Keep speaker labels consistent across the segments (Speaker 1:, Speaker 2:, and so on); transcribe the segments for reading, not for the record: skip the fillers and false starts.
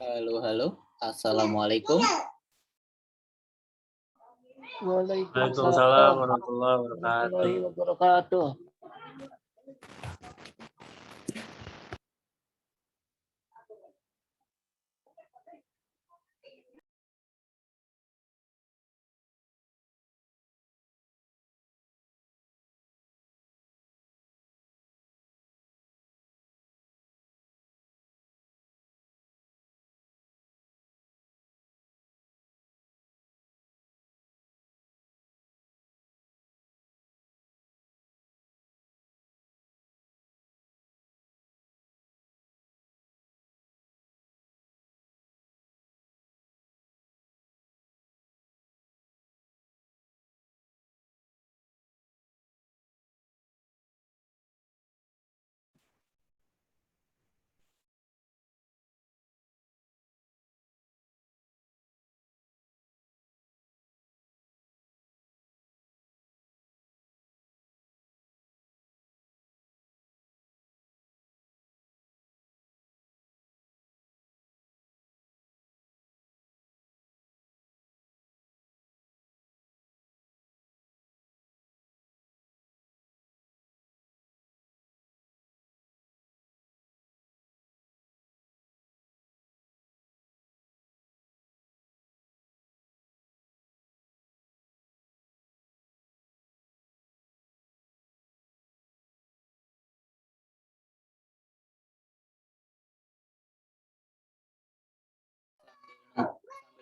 Speaker 1: Halo, halo. Assalamualaikum.
Speaker 2: Waalaikumsalam
Speaker 1: Waalaikumsalam
Speaker 2: warahmatullahi
Speaker 1: warahmatullahi
Speaker 2: wabarakatuh.
Speaker 1: wabarakatuh.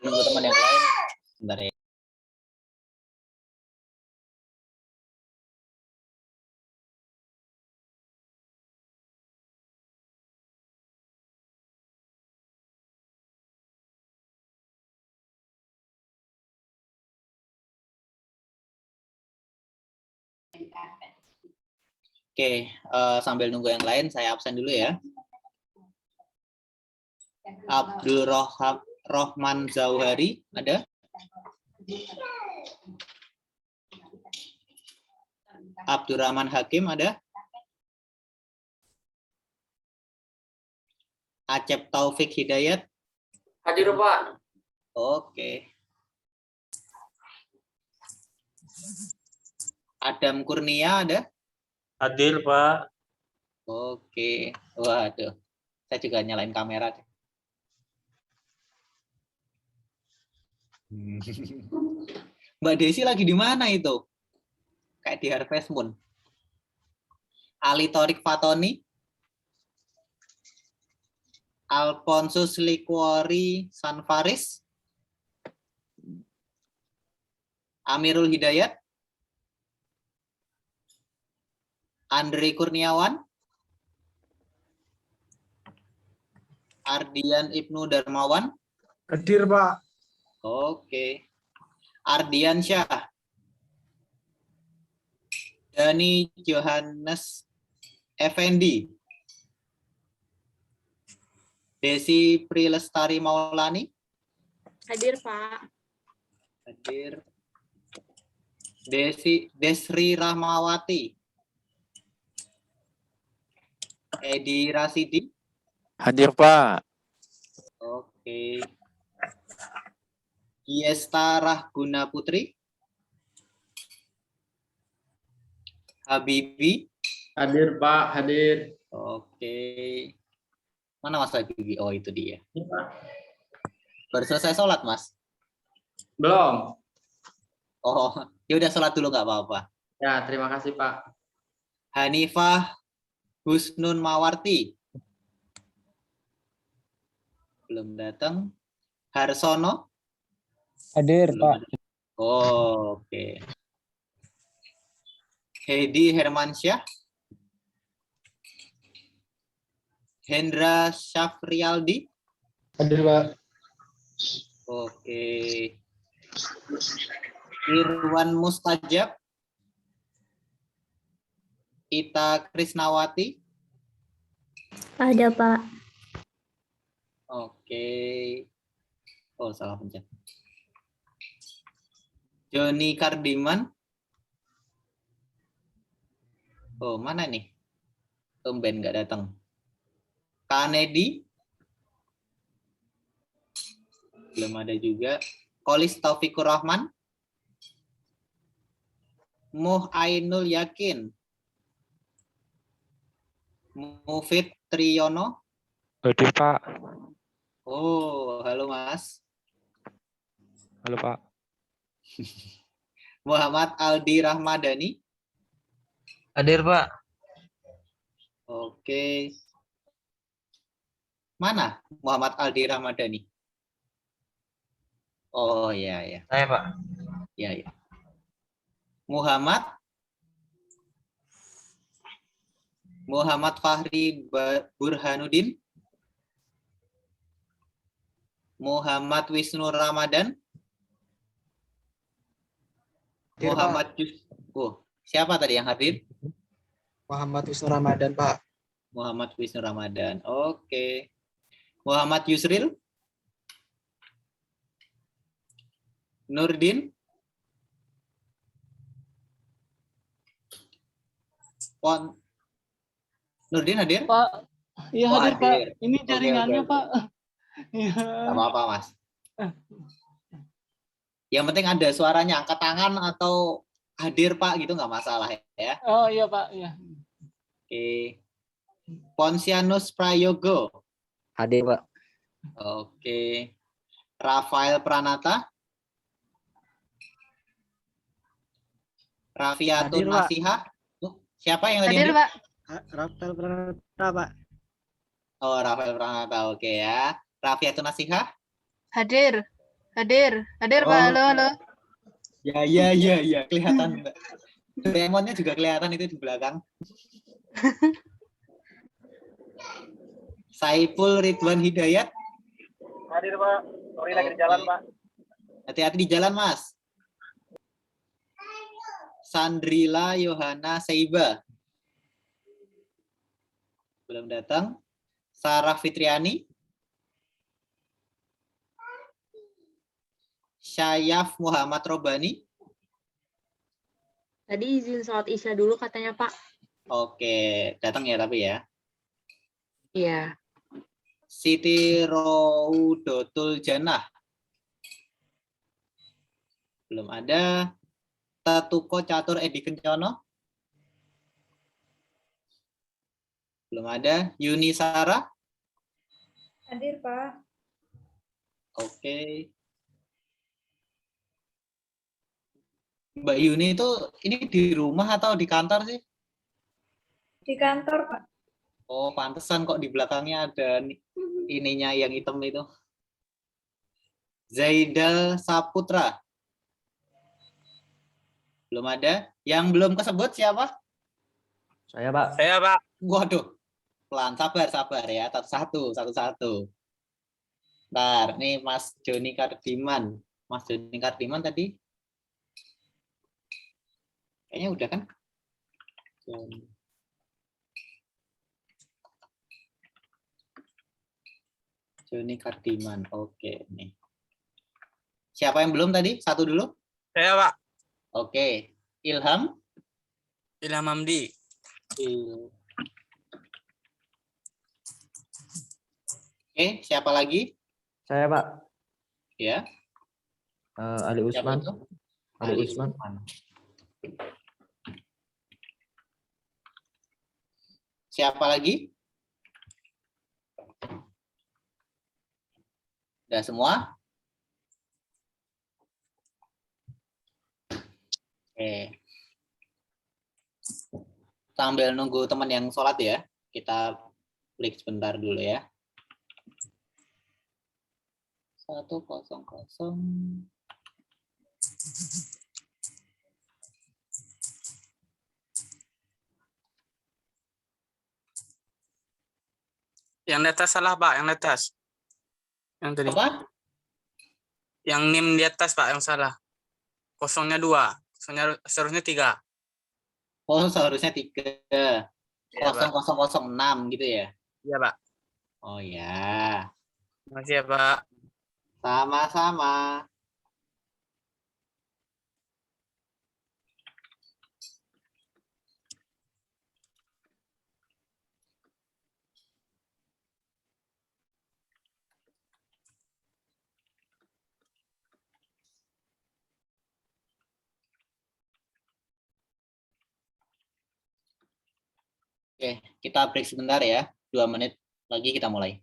Speaker 1: Nunggu teman yang lain. Bentar ya. Oke, sambil nunggu yang lain, saya absen dulu ya. Abdul Rahman Zauhari, ada? Abdurrahman Hakim, ada? Acep Taufik Hidayat?
Speaker 2: Hadir, Pak.
Speaker 1: Oke. Adam Kurnia, ada?
Speaker 2: Hadir, Pak.
Speaker 1: Oke. Waduh, saya juga nyalain kamera. Mbak Desi lagi di mana itu? Kayak di Harvest Moon. Ali Torik Fatoni, Alfonsus Likuori Sanfaris, Amirul Hidayat, Andre Kurniawan, Ardian Ibnu Darmawan.
Speaker 3: Hadir, Pak.
Speaker 1: Oke. Ardian Syah, Dani Johannes Effendi, Desi Prilestari Maulani.
Speaker 4: Hadir, Pak.
Speaker 1: Hadir. Desri Rahmawati, Edi Rasidi.
Speaker 5: Hadir, Pak.
Speaker 1: Oke. Giesta Rahguna Putri, Habibi.
Speaker 2: Hadir, Pak. Hadir.
Speaker 1: Oke. Mana Mas Habibi? Oh, itu dia.
Speaker 2: Ini, Pak.
Speaker 1: Baru selesai sholat, Mas?
Speaker 2: Belum.
Speaker 1: Oh, ya udah sholat dulu nggak apa-apa.
Speaker 2: Ya, terima kasih, Pak.
Speaker 1: Hanifah Husnun Mawarti. Belum datang. Harsono.
Speaker 3: Hadir,
Speaker 1: Belum
Speaker 3: Pak.
Speaker 1: ada. Oh, oke. Hedi Hermansyah. Hendra Syafrialdi.
Speaker 3: Hadir, Pak.
Speaker 1: Oke. Irwan Mustajab. Ita Krisnawati.
Speaker 4: Ada, Pak.
Speaker 1: Oke. Oh, salah pencet. Joni Kardiman. Oh, mana nih? Tumben nggak datang. Kanedi. Belum ada juga. Kolis Taufikur Rahman. Muh Ainul Yakin. Mufid Triyono.
Speaker 5: Hadir, Pak.
Speaker 1: Oh, halo Mas.
Speaker 5: Halo, Pak.
Speaker 1: Muhammad Aldi Rahmadani.
Speaker 2: Hadir, Pak.
Speaker 1: Oke. Mana Muhammad Aldi Rahmadani? Oh, ya, ya.
Speaker 2: Saya, Pak.
Speaker 1: Ya, ya. Muhammad Fahri Burhanuddin. Muhammad Wisnu Ramadan.
Speaker 3: Hadir,
Speaker 1: Muhammad siapa tadi yang hadir?
Speaker 3: Muhammad Wisnu Ramadan, Pak.
Speaker 1: Muhammad Wisnu Ramadan. Oke. Muhammad Yusril. Nurdin. Nurdin hadir?
Speaker 6: Pak, iya
Speaker 1: Oh,
Speaker 6: hadir, Pak.
Speaker 1: hadir.
Speaker 6: Ini
Speaker 1: Oke,
Speaker 6: jaringannya,
Speaker 1: oke.
Speaker 6: Pak. Iya.
Speaker 1: Gak apa-apa, Mas. Yang penting ada suaranya, angkat tangan atau hadir, Pak, gitu nggak masalah ya.
Speaker 6: Oh iya, Pak. Iya.
Speaker 1: Oke. Ponsianus Prayogo.
Speaker 3: Hadir, Pak.
Speaker 1: Oke. Rafael Pranata. Rafiatun
Speaker 3: Hadir, Pak.
Speaker 1: Nasihah. Siapa yang tadi
Speaker 4: Hadir, Pak.
Speaker 3: Rafael Pranata, Pak.
Speaker 1: Oh, Rafael Pranata. Oke ya. Rafiatun Nasihah.
Speaker 4: Hadir.
Speaker 7: Hadir Pak,
Speaker 1: Oh,
Speaker 7: halo, halo.
Speaker 1: ya, kelihatan, Mbak. Doraemonnya juga kelihatan itu di belakang. Saiful Ridwan Hidayat.
Speaker 8: Hadir Pak, sorry lagi di jalan Pak.
Speaker 1: Hati-hati di jalan, Mas. Sandrila Yohana Seiba. Belum datang. Sarah Fitriani. Syayaf Muhammad Robani.
Speaker 4: Tadi izin sholat Isya dulu katanya Pak.
Speaker 1: Oke, datang ya tapi ya.
Speaker 4: Iya.
Speaker 1: Siti Roudotul Janah. Belum ada. Tatuko Catur Edi Kencono. Belum ada. Yuni Sarah.
Speaker 9: Hadir, Pak.
Speaker 1: Oke. Mbak Yuni itu ini di rumah atau di kantor sih?
Speaker 9: Di kantor, Pak.
Speaker 1: Oh, pantesan kok di belakangnya ada ininya yang hitam itu. Zaidal Saputra. Belum ada. Yang belum kesebut siapa?
Speaker 3: Saya, Pak.
Speaker 2: Saya, Pak.
Speaker 1: Waduh. Pelan, sabar ya. Satu-satu. Ntar, nih Mas Joni Kardiman. Mas Joni Kardiman tadi. Kayaknya udah kan? Joni Kardiman. Oke, nih. Siapa yang belum tadi? Satu dulu.
Speaker 2: Saya, Pak.
Speaker 1: Oke. Ilham.
Speaker 2: Ilham Hamdi.
Speaker 1: Oke, siapa lagi?
Speaker 3: Saya, Pak.
Speaker 1: Ya.
Speaker 3: Ali
Speaker 1: Siapa
Speaker 3: Usman.
Speaker 1: itu?
Speaker 3: Ali Usman.
Speaker 1: Siapa lagi? Udah semua? Oke. Sambil nunggu teman yang sholat ya, kita klik sebentar dulu ya. 100.
Speaker 2: Yang di atas salah, Pak. Yang di atas. Yang tadi.
Speaker 1: Apa?
Speaker 2: Yang NIM di atas, Pak, yang salah. Kosongnya 2. Kosongnya seharusnya 3.
Speaker 1: Oh, seharusnya 3.
Speaker 2: Iya, Pak.
Speaker 1: 0006 gitu ya?
Speaker 2: Iya, Pak.
Speaker 1: Oh ya.
Speaker 2: Makasih ya, Pak.
Speaker 1: Sama-sama. Oke, kita break sebentar ya. 2 menit lagi kita mulai.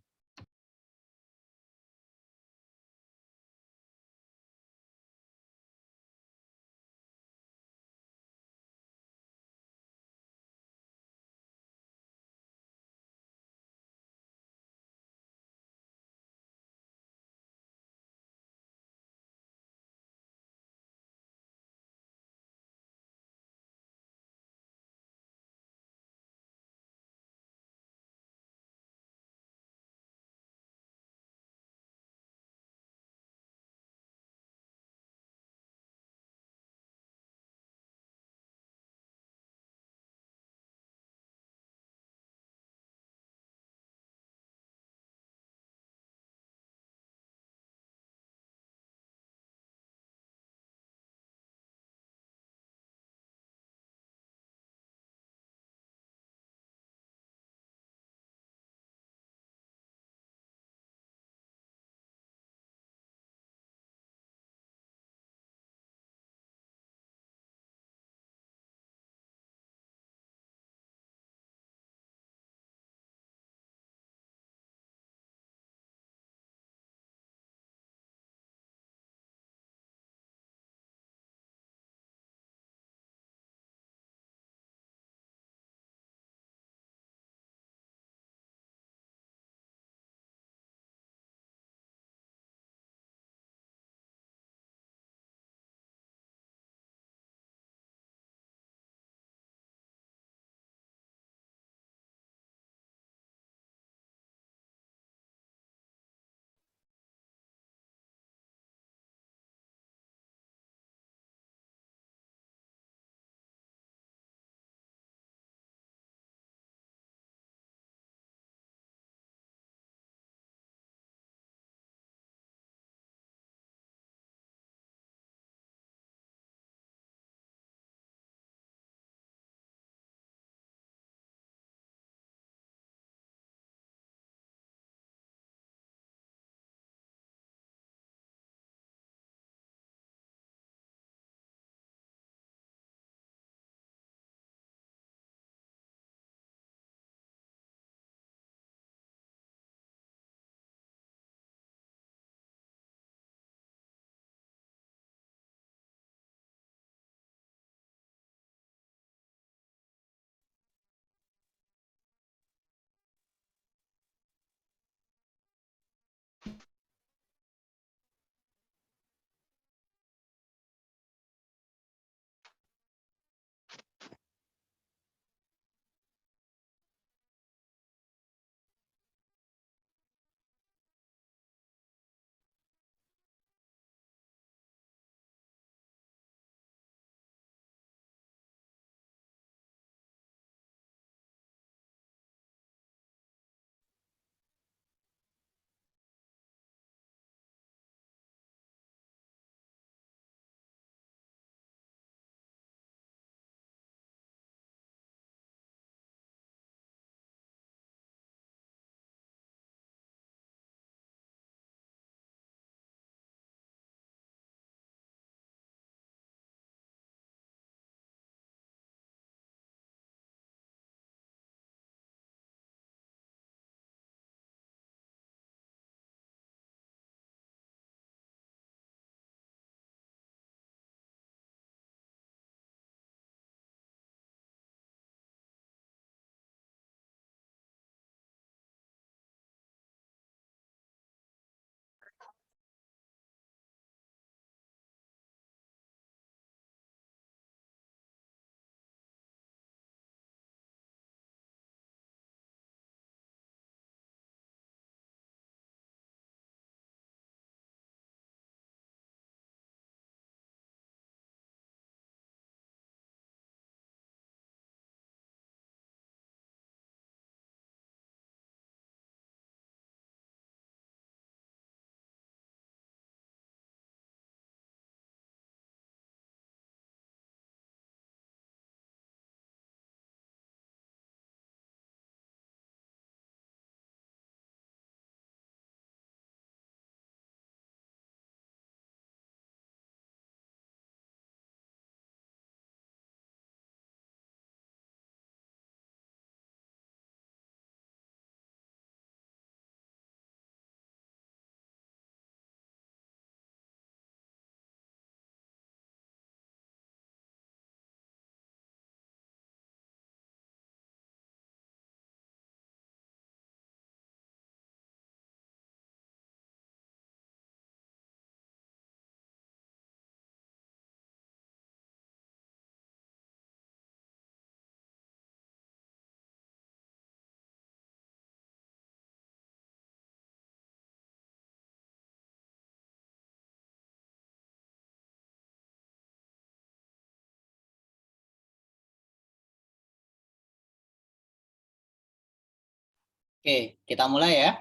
Speaker 1: Oke, kita mulai ya.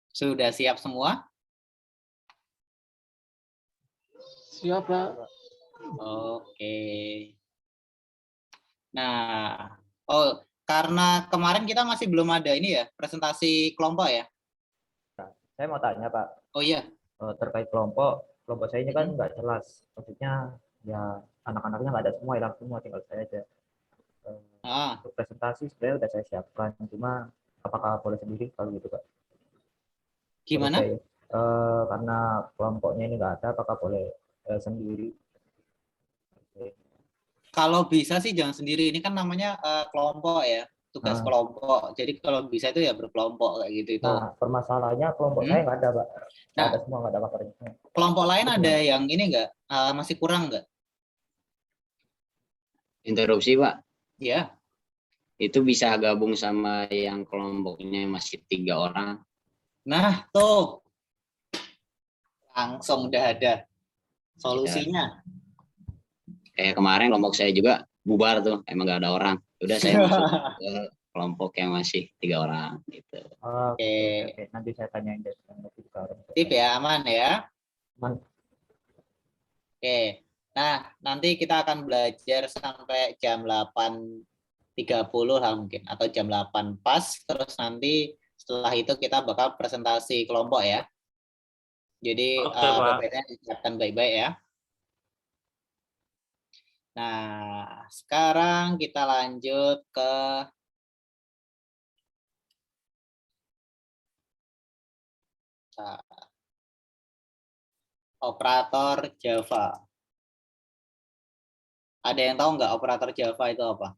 Speaker 1: Sudah siap semua?
Speaker 6: Siap, Pak.
Speaker 1: Oke. Nah, karena kemarin kita masih belum ada ini ya, presentasi kelompok ya.
Speaker 3: Saya mau tanya Pak,
Speaker 1: Oh iya,
Speaker 3: terkait kelompok saya ini kan nggak jelas. Maksudnya ya anak-anaknya nggak ada semua, hilang semua, tinggal saya aja.
Speaker 1: ah,
Speaker 3: Untuk presentasi sebenarnya udah saya siapkan, cuma apakah boleh sendiri kalau gitu Pak? Menurut
Speaker 1: gimana?
Speaker 3: saya, karena kelompoknya ini nggak ada, apakah boleh sendiri?
Speaker 1: Kalau bisa sih jangan sendiri. Ini kan namanya kelompok ya, tugas
Speaker 3: Nah.
Speaker 1: kelompok. Jadi kalau bisa itu ya berkelompok kayak gitu itu.
Speaker 3: Nah, permasalahannya kelompok saya nggak ada Pak. Nggak
Speaker 1: Nah.
Speaker 3: ada semua, nggak ada pakarnya.
Speaker 1: Kelompok lain
Speaker 3: Itu
Speaker 1: ada
Speaker 3: gimana?
Speaker 1: yang ini enggak? Masih kurang enggak?
Speaker 7: Interupsi Pak,
Speaker 1: Ya.
Speaker 7: itu bisa gabung sama yang kelompoknya masih 3 orang.
Speaker 1: Nah, tuh. Langsung udah ada solusinya.
Speaker 7: Kayak kemarin kelompok saya juga bubar tuh, emang nggak ada orang. Udah saya masuk ke kelompok yang masih 3 orang gitu.
Speaker 3: Oke. Nanti saya tanyain deh.
Speaker 1: Tip ya, aman ya.
Speaker 3: Aman.
Speaker 1: Oke. Nah, nanti kita akan belajar sampai jam 8.30 lah mungkin, atau jam 8 pas. Terus nanti setelah itu kita bakal presentasi kelompok ya. Jadi
Speaker 2: Oke, Pak.
Speaker 1: PPT-nya disiapkan baik-baik ya. Nah, sekarang kita lanjut ke operator Java. Ada yang tahu nggak operator Java itu apa?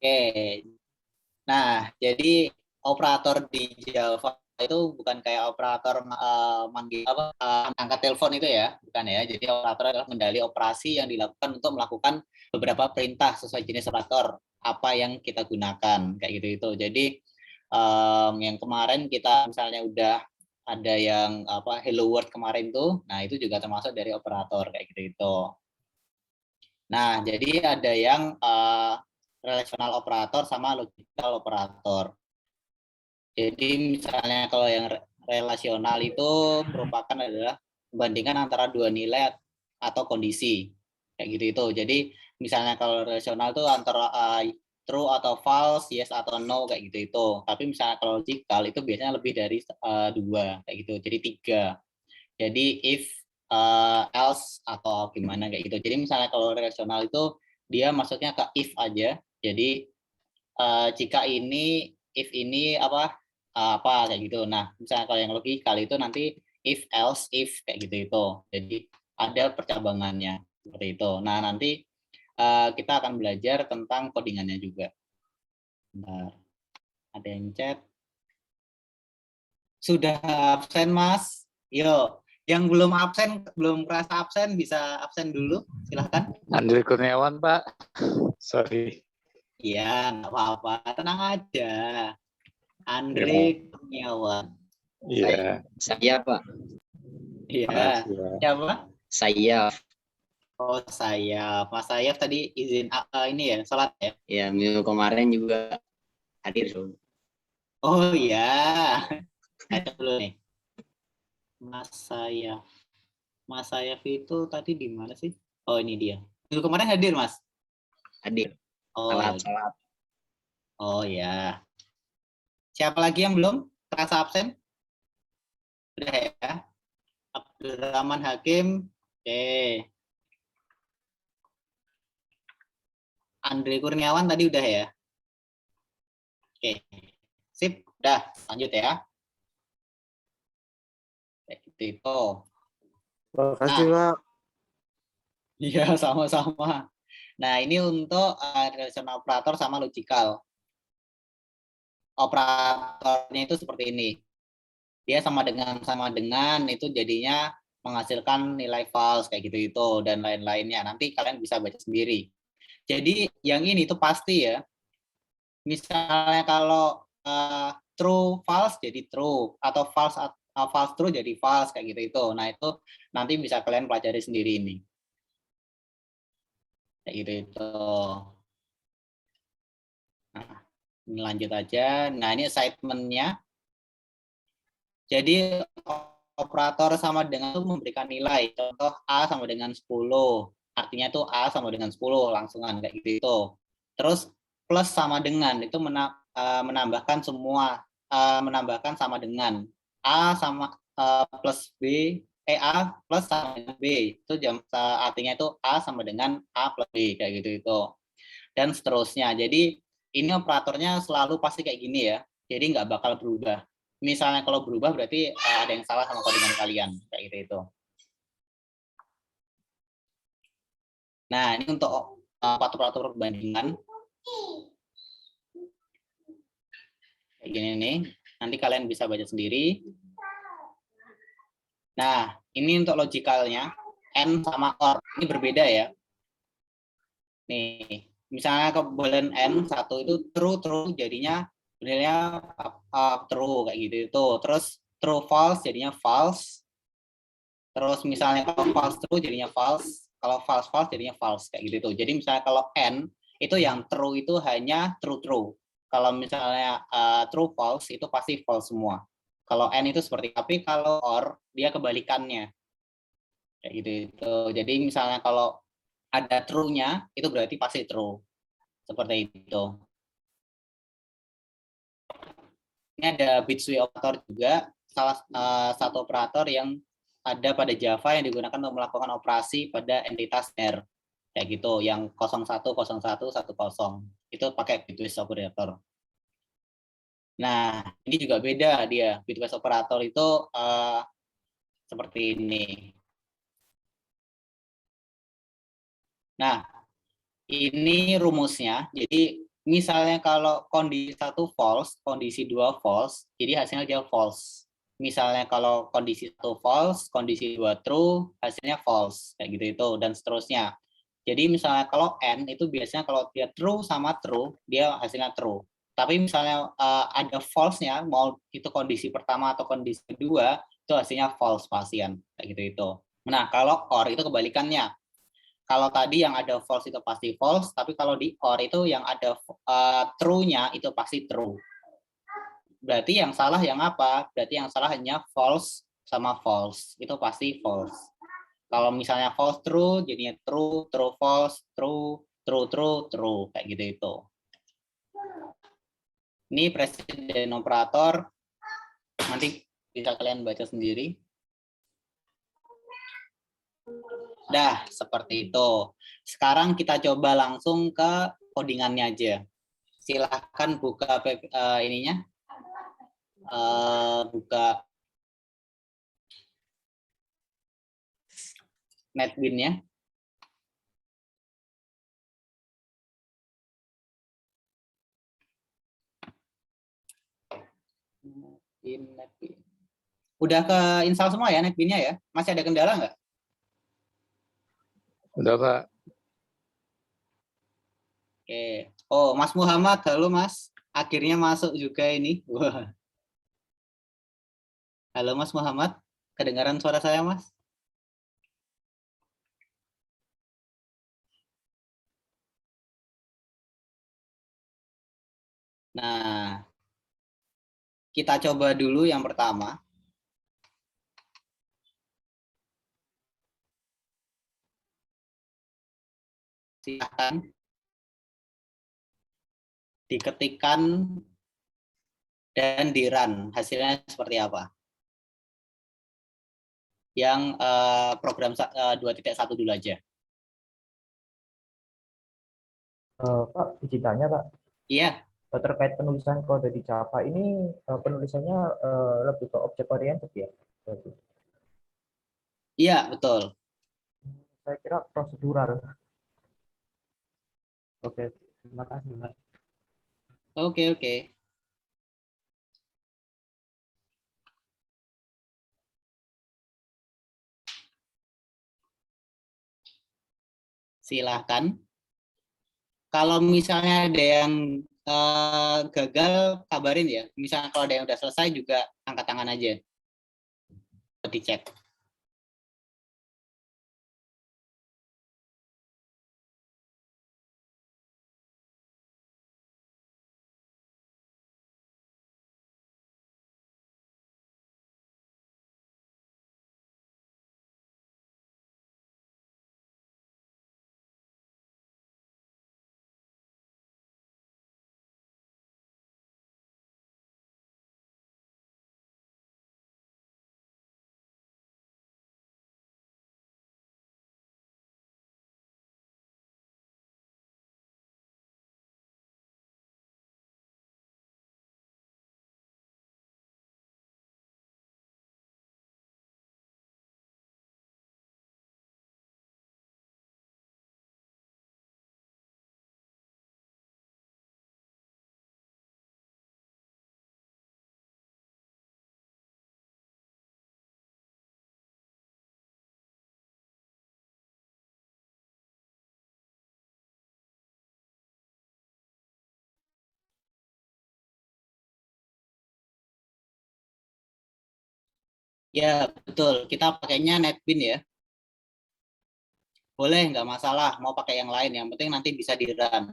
Speaker 1: Oke. Nah, jadi operator di Java itu bukan kayak operator manggil angkat telepon itu ya, bukan ya. Jadi operator adalah kendali operasi yang dilakukan untuk melakukan beberapa perintah sesuai jenis operator apa yang kita gunakan kayak gitu itu. Jadi yang kemarin kita misalnya udah ada yang Hello World kemarin tuh, nah itu juga termasuk dari operator kayak gitu itu. Nah, jadi ada yang relational operator sama logical operator. Jadi misalnya kalau yang relasional itu merupakan adalah perbandingan antara dua nilai atau kondisi kayak gitu itu. Jadi misalnya kalau relasional itu antara true atau false, yes atau no kayak gitu itu. Tapi misalnya kalau logical itu biasanya lebih dari 2 kayak gitu. Jadi 3. Jadi if, else atau gimana kayak gitu. Jadi misalnya kalau relasional itu dia masuknya ke if aja. Jadi jika ini, if ini apa kayak gitu. Nah, misalnya kalau yang logikal itu nanti if, else, if kayak gitu itu. Jadi ada percabangannya seperti itu. Nah, nanti kita akan belajar tentang codingannya juga. Bentar. Ada yang chat. Sudah absen, Mas? Yo, yang belum absen, belum merasa absen bisa absen dulu. Silahkan.
Speaker 5: Andri Kurniawan, Pak. Sorry.
Speaker 1: Iya, nggak apa-apa. Tenang aja. Andre Kurniawan.
Speaker 5: Iya.
Speaker 7: Saya Pak,
Speaker 1: Iya.
Speaker 5: Makasih, Pak.
Speaker 1: Siapa?
Speaker 7: saya
Speaker 1: Oh, saya. Mas Sayaf tadi izin ini ya, sholat ya?
Speaker 7: ya minggu kemarin juga hadir.
Speaker 1: Oh iya. Ada dulu nih. Mas Sayaf. Mas Sayaf itu tadi di mana sih? Oh, ini dia. Minggu kemarin hadir, Mas?
Speaker 7: Hadir.
Speaker 1: Oh,
Speaker 7: Salat.
Speaker 1: oh ya. Siapa lagi yang belum terasa absen? Sudah ya. Abdurrahman Hakim. Oke. Andre Kurniawan tadi udah ya. Oke. Sip, udah. Lanjut ya. Kayak gitu itu.
Speaker 5: Makasih, Pak.
Speaker 1: Iya, sama-sama. Nah, ini untuk relational operator sama logical. Operatornya itu seperti ini. Dia sama dengan itu jadinya menghasilkan nilai false kayak gitu itu dan lain-lainnya. Nanti kalian bisa baca sendiri. Jadi yang ini tuh pasti ya. Misalnya kalau true false jadi true, atau false false true jadi false kayak gitu itu. Nah, itu nanti bisa kalian pelajari sendiri ini. Kayak gitu itu. Nah, ini lanjut aja. Nah, ini assignment-nya. Jadi operator sama dengan itu memberikan nilai. Contoh A sama dengan 10. Artinya tuh A sama dengan 10 langsungan kayak gitu itu. Terus plus sama dengan itu menambahkan semua menambahkan sama dengan A sama plus B A plus sama dengan B. Itu artinya itu A sama dengan A plus B kayak gitu itu. Dan seterusnya. Jadi ini operatornya selalu pasti kayak gini ya. Jadi nggak bakal berubah. Misalnya kalau berubah berarti ada yang salah sama codingan kalian kayak gitu itu. Nah, ini untuk operator perbandingan. Kayak gini nih. Nanti kalian bisa baca sendiri. Nah, ini untuk logikalnya N sama OR. Ini berbeda ya. Nih, misalnya kebolehan N satu itu true jadinya nilainya true kayak gitu itu. Terus true false jadinya false. Terus misalnya kalau false true jadinya false, kalau false false jadinya false kayak gitu itu. Jadi misalnya kalau N itu yang true itu hanya true. Kalau misalnya true false itu pasti false semua. Kalau N itu seperti, tapi kalau OR dia kebalikannya. Kayak gitu itu. Jadi misalnya kalau ada true-nya itu berarti pasti true. Seperti itu. Ini ada Bitsui operator juga, salah satu operator yang ada pada Java yang digunakan untuk melakukan operasi pada entitas R. Kayak gitu, yang 010110. Itu pakai bitwise operator. Nah, ini juga beda dia. Bitwise operator itu seperti ini. Nah, ini rumusnya. Jadi misalnya kalau kondisi 1 false, kondisi 2 false, jadi hasilnya dia false. Misalnya kalau kondisi 1 false, kondisi 2 true, hasilnya false, kayak gitu itu, dan seterusnya. Jadi misalnya kalau N itu biasanya kalau dia true sama true, dia hasilnya true. Tapi misalnya ada false-nya, mau itu kondisi pertama atau kondisi kedua, itu hasilnya false pasien, kayak gitu itu. Nah, kalau OR itu kebalikannya. Kalau tadi yang ada false itu pasti false, tapi kalau di OR itu yang ada true-nya itu pasti true. Berarti yang salah yang apa? Berarti yang salah hanya false sama false. Itu pasti false. Kalau misalnya false true, jadinya true, true false, true, true true, true. Kayak gitu itu. Ini presiden operator. Nanti bisa kalian baca sendiri. Dah, seperti itu. Sekarang kita coba langsung ke codingannya aja. Silahkan buka ininya. Buka NetBeans-nya. NetBeans. Udah ke install semua ya NetBeans-nya ya? Masih ada kendala nggak?
Speaker 5: Udah, Pak.
Speaker 1: Oke. Oh, Mas Muhammad, halo Mas. Akhirnya masuk juga ini. Wah. Halo Mas Muhammad, kedengaran suara saya Mas? Nah, kita coba dulu yang pertama. Silahkan diketikkan dan di-run. Hasilnya seperti apa? Yang program 2.1 dulu aja.
Speaker 3: Pak, izin tanya Pak.
Speaker 1: Iya.
Speaker 3: Terkait penulisan kode di Java ini penulisannya lebih ke objek oriented ya?
Speaker 1: Iya, betul.
Speaker 3: Saya kira prosedural. Oke, terima kasih Pak.
Speaker 1: Oke. Silahkan. Kalau misalnya ada yang gagal kabarin ya. Misalnya kalau ada yang udah selesai juga angkat tangan aja. Dicek. Ya, betul. Kita pakainya NetBeans ya. Boleh, nggak masalah. Mau pakai yang lain, yang penting nanti bisa di-run.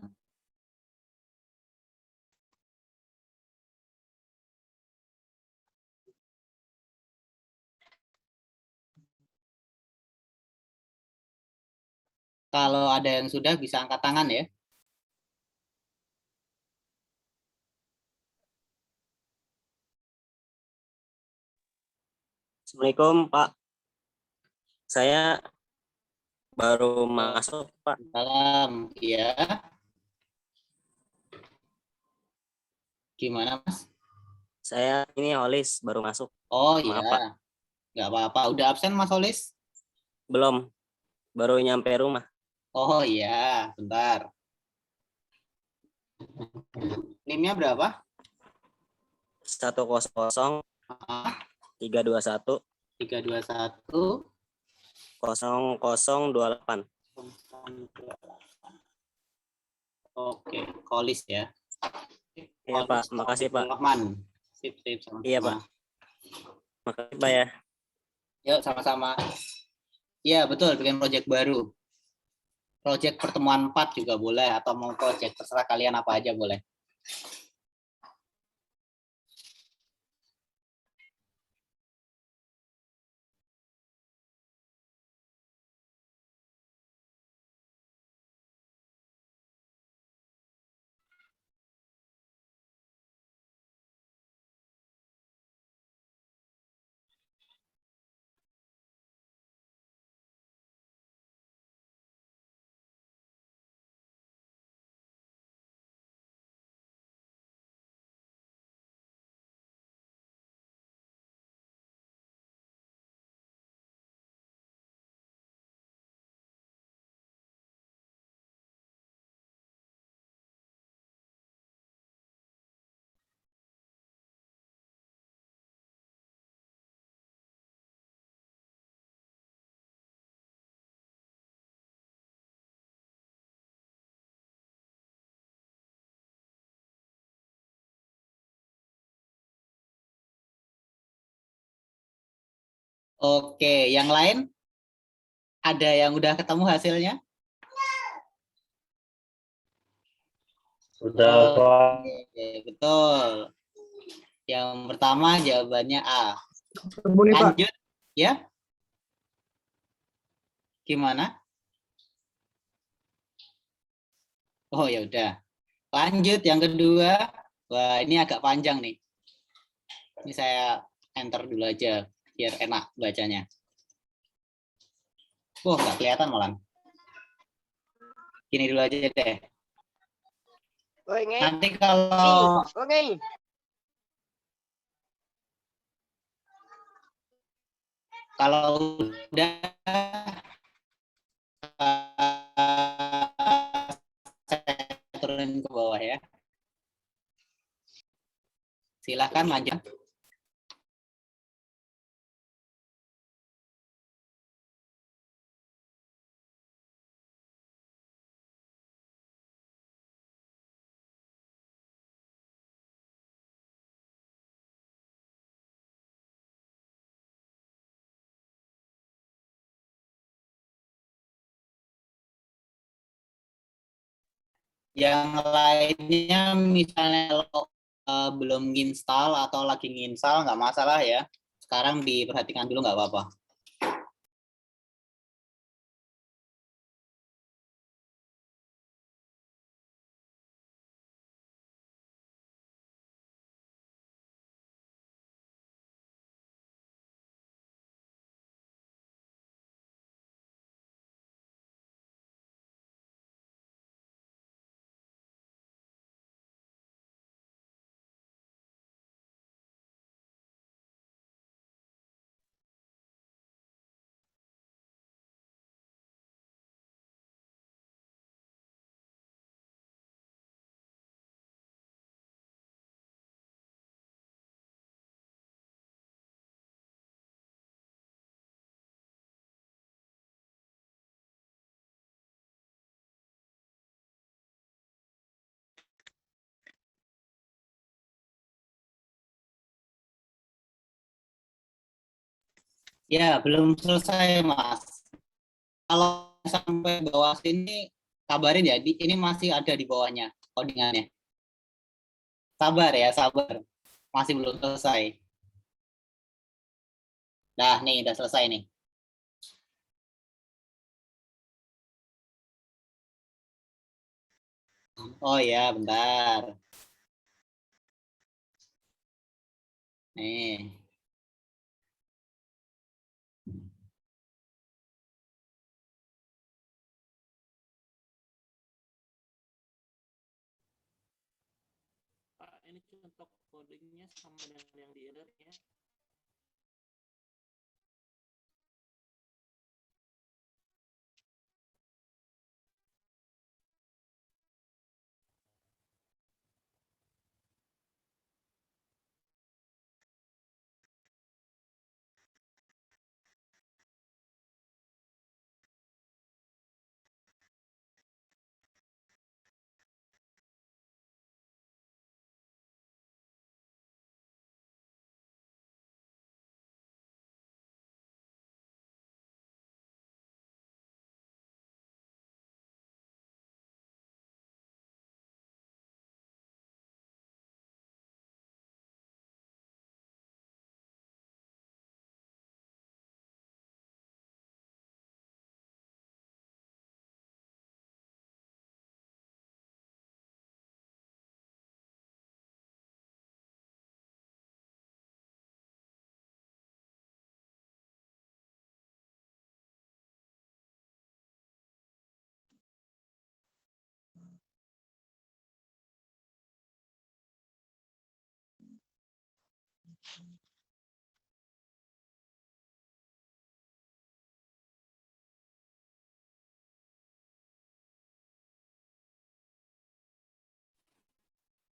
Speaker 1: Kalau ada yang sudah bisa angkat tangan ya.
Speaker 10: Assalamualaikum Pak. Saya baru masuk Pak.
Speaker 1: Salam, ya. Gimana Mas?
Speaker 10: Saya ini Olis baru masuk.
Speaker 1: Oh
Speaker 10: Maaf,
Speaker 1: iya,
Speaker 10: Pak.
Speaker 1: nggak apa-apa. Udah absen Mas Olis?
Speaker 10: Belum, baru nyampe rumah.
Speaker 1: Oh iya, bentar. NIM-nya berapa?
Speaker 10: 100
Speaker 1: Ah,
Speaker 10: 321
Speaker 1: 321
Speaker 10: 0028.
Speaker 1: Oke, Kolis ya.
Speaker 10: Iya Pak, makasih Pak.
Speaker 1: Rahman. Sip, sama-sama.
Speaker 10: Iya Pak. Makasih Pak ya.
Speaker 1: Yuk, sama-sama. Iya, betul, bikin project baru. Project pertemuan 4 juga boleh, atau mau project, terserah kalian apa aja boleh. Oke, yang lain? Ada yang udah ketemu hasilnya?
Speaker 3: Sudah, Pak.
Speaker 1: Oke, betul. Yang pertama jawabannya A.
Speaker 6: Boleh Pak.
Speaker 1: Lanjut, ya? Gimana? Oh ya udah. Lanjut yang kedua. Wah, ini agak panjang nih. Ini saya enter dulu aja biar enak bacanya. Wah, nggak kelihatan malah. Gini dulu aja deh. Nanti kalau udah saya turunin ke bawah ya. Silakan lanjut. Yang lainnya misalnya kalau belum nginstal atau lagi nginstal nggak masalah ya. Sekarang diperhatikan dulu nggak apa-apa. Ya, belum selesai, Mas. Kalau sampai bawah sini, kabarin ya, ini masih ada di bawahnya codingannya. Sabar ya, sabar. Masih belum selesai. Nah, nih, udah selesai nih. Oh ya, bentar. Nih.
Speaker 6: Pak, ini contoh codingnya sama dengan yang di error ya.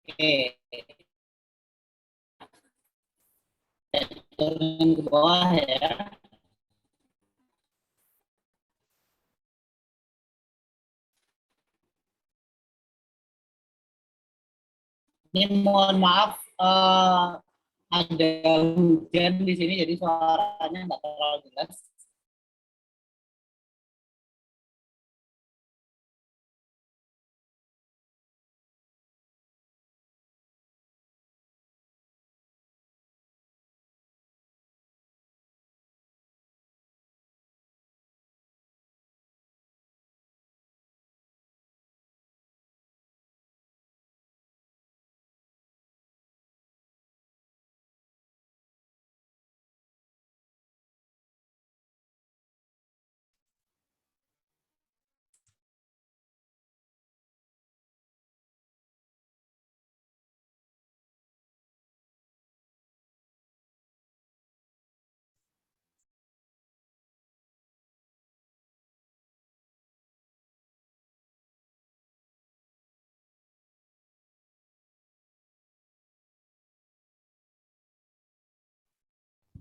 Speaker 1: Oke. Turun ke bawah ya. Ini mohon maaf, ada hujan di sini, jadi suaranya nggak terlalu jelas.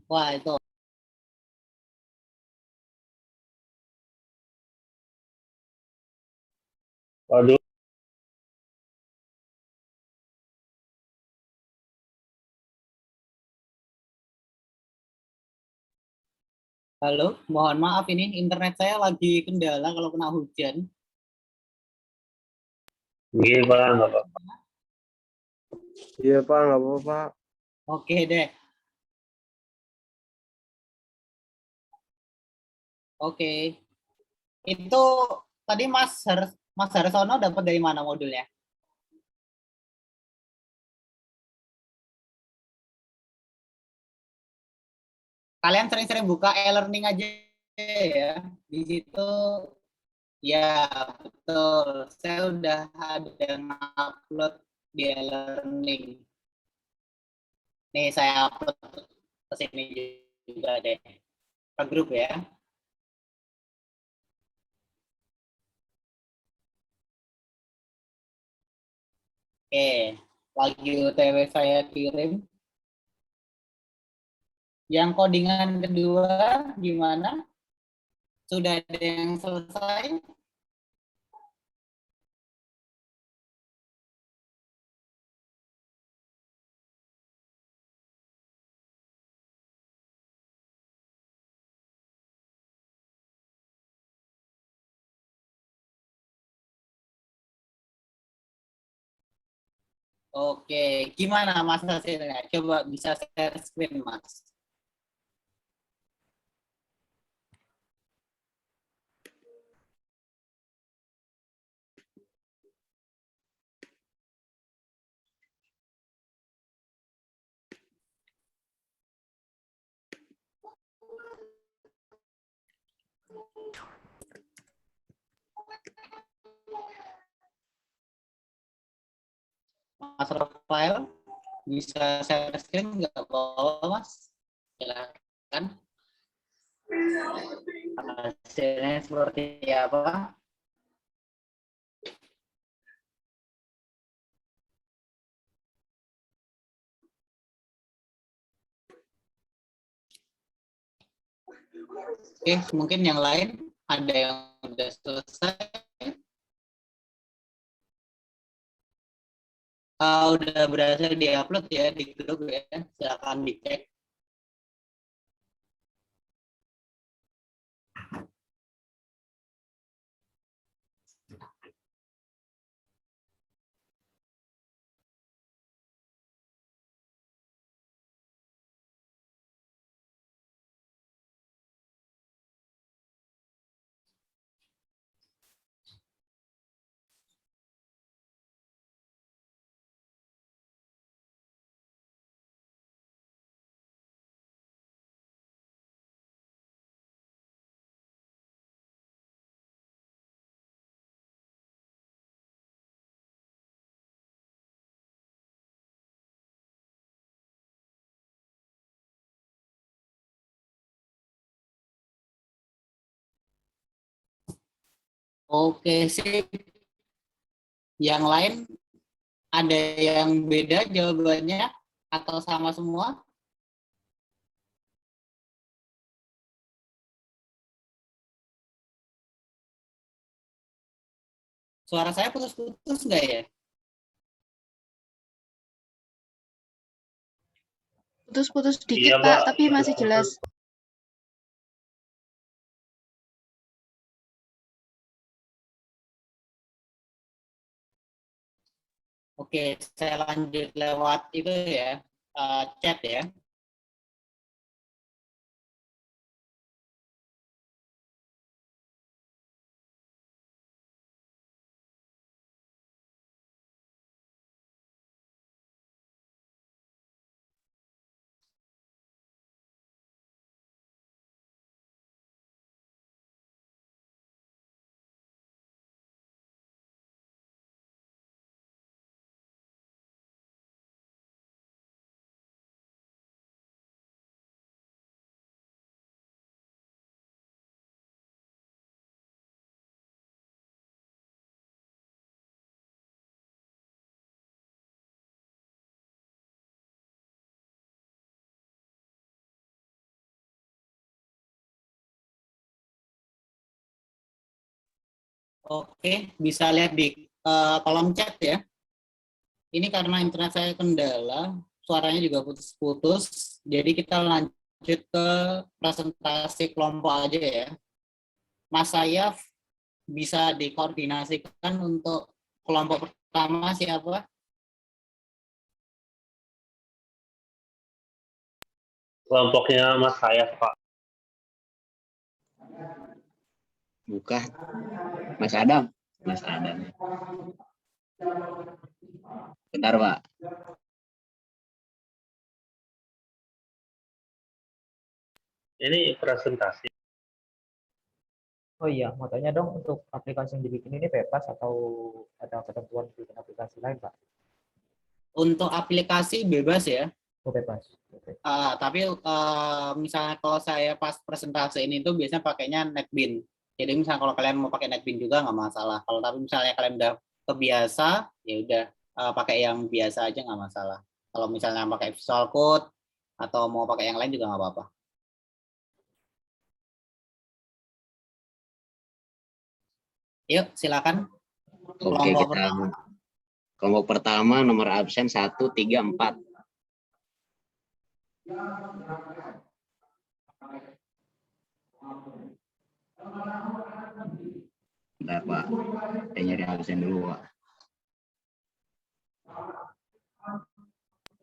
Speaker 1: Wah, itu.
Speaker 5: Waduh.
Speaker 1: Halo, mohon maaf ini internet saya lagi kendala kalau kena hujan.
Speaker 8: Iya Pak, nggak apa-apa.
Speaker 5: Iya Pak, nggak apa-apa Pak.
Speaker 1: Oke deh. Oke. Itu tadi Mas Harsono dapat dari mana modulnya? Kalian sering-sering buka e-learning aja ya. Di situ ya betul. Saya udah ada upload di e-learning. Nih saya upload ke sini juga deh. Ke grup ya. Oke, lagi OTW saya kirim. Yang codingan kedua gimana? Sudah ada yang selesai? Oke, gimana Mas hasilnya? Coba bisa share screen Mas. Mas Rafael, bisa share screen nggak apa-apa Mas? Silakan. Hasilnya seperti apa? Oke, mungkin yang lain ada yang udah selesai. Udah berhasil diupload ya di grup ya, silakan dicek. Oke, sip. Yang lain ada yang beda jawabannya atau sama semua? Suara saya putus-putus nggak ya?
Speaker 9: Putus-putus dikit,
Speaker 8: Iya,
Speaker 9: Pak,
Speaker 8: Pak.
Speaker 9: tapi masih jelas.
Speaker 1: Oke, saya lanjut lewat itu ya, chat ya. Oke, bisa lihat di kolom chat ya. Ini karena internet saya kendala, suaranya juga putus-putus. Jadi kita lanjut ke presentasi kelompok aja ya. Mas Sayaf bisa dikoordinasikan untuk kelompok pertama siapa?
Speaker 8: Kelompoknya Mas saya, Pak.
Speaker 7: Bukan. Mas Adam. Mas Adam. Bentar, Pak.
Speaker 8: Ini presentasi.
Speaker 3: Oh iya, mau tanya dong, untuk aplikasi yang dibikin ini bebas atau ada ketentuan bikin aplikasi lain, Pak?
Speaker 1: Untuk aplikasi bebas ya.
Speaker 3: Oh, bebas. Oke.
Speaker 1: Tapi misalnya kalau saya pas presentasi ini tuh biasanya pakainya NetBeans. Jadi misalnya kalau kalian mau pakai NetBeans juga nggak masalah. Kalau tapi misalnya kalian udah kebiasa, ya udah pakai yang biasa aja nggak masalah. Kalau misalnya pakai Visual Code atau mau pakai yang lain juga nggak apa-apa. Yuk, silakan.
Speaker 7: Oke, kita kelompok pertama nomor absen 1, 3, 4. Bentar, Pak. Saya nyari absen dulu, Pak.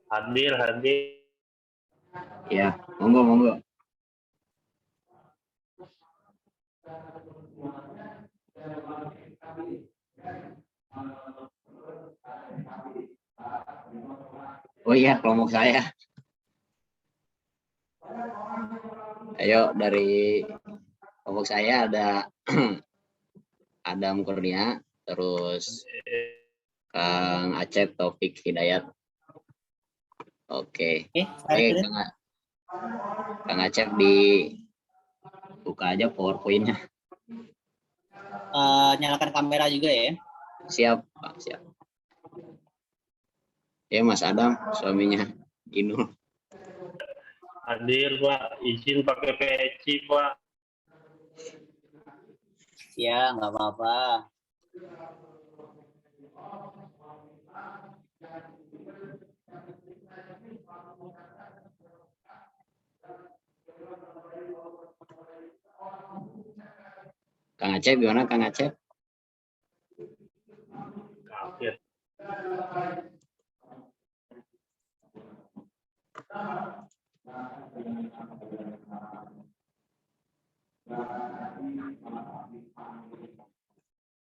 Speaker 8: Hadir.
Speaker 7: Ya, monggo. Oh iya, kelompok saya. Ayo, dari kelompok saya ada Adam Kurnia, terus Kang Acep Taufik Hidayat. Oke. Oke, Kang Acep buka aja PowerPoint-nya.
Speaker 1: Nyalakan kamera juga ya.
Speaker 7: Siap, Pak, siap. Ya, Mas Adam, suaminya Inul.
Speaker 8: Hadir, Pak. Izin pakai peci, Pak.
Speaker 1: Ya, nggak apa-apa.
Speaker 7: Kang Acep gimana, Kang Acep?
Speaker 8: Kafir.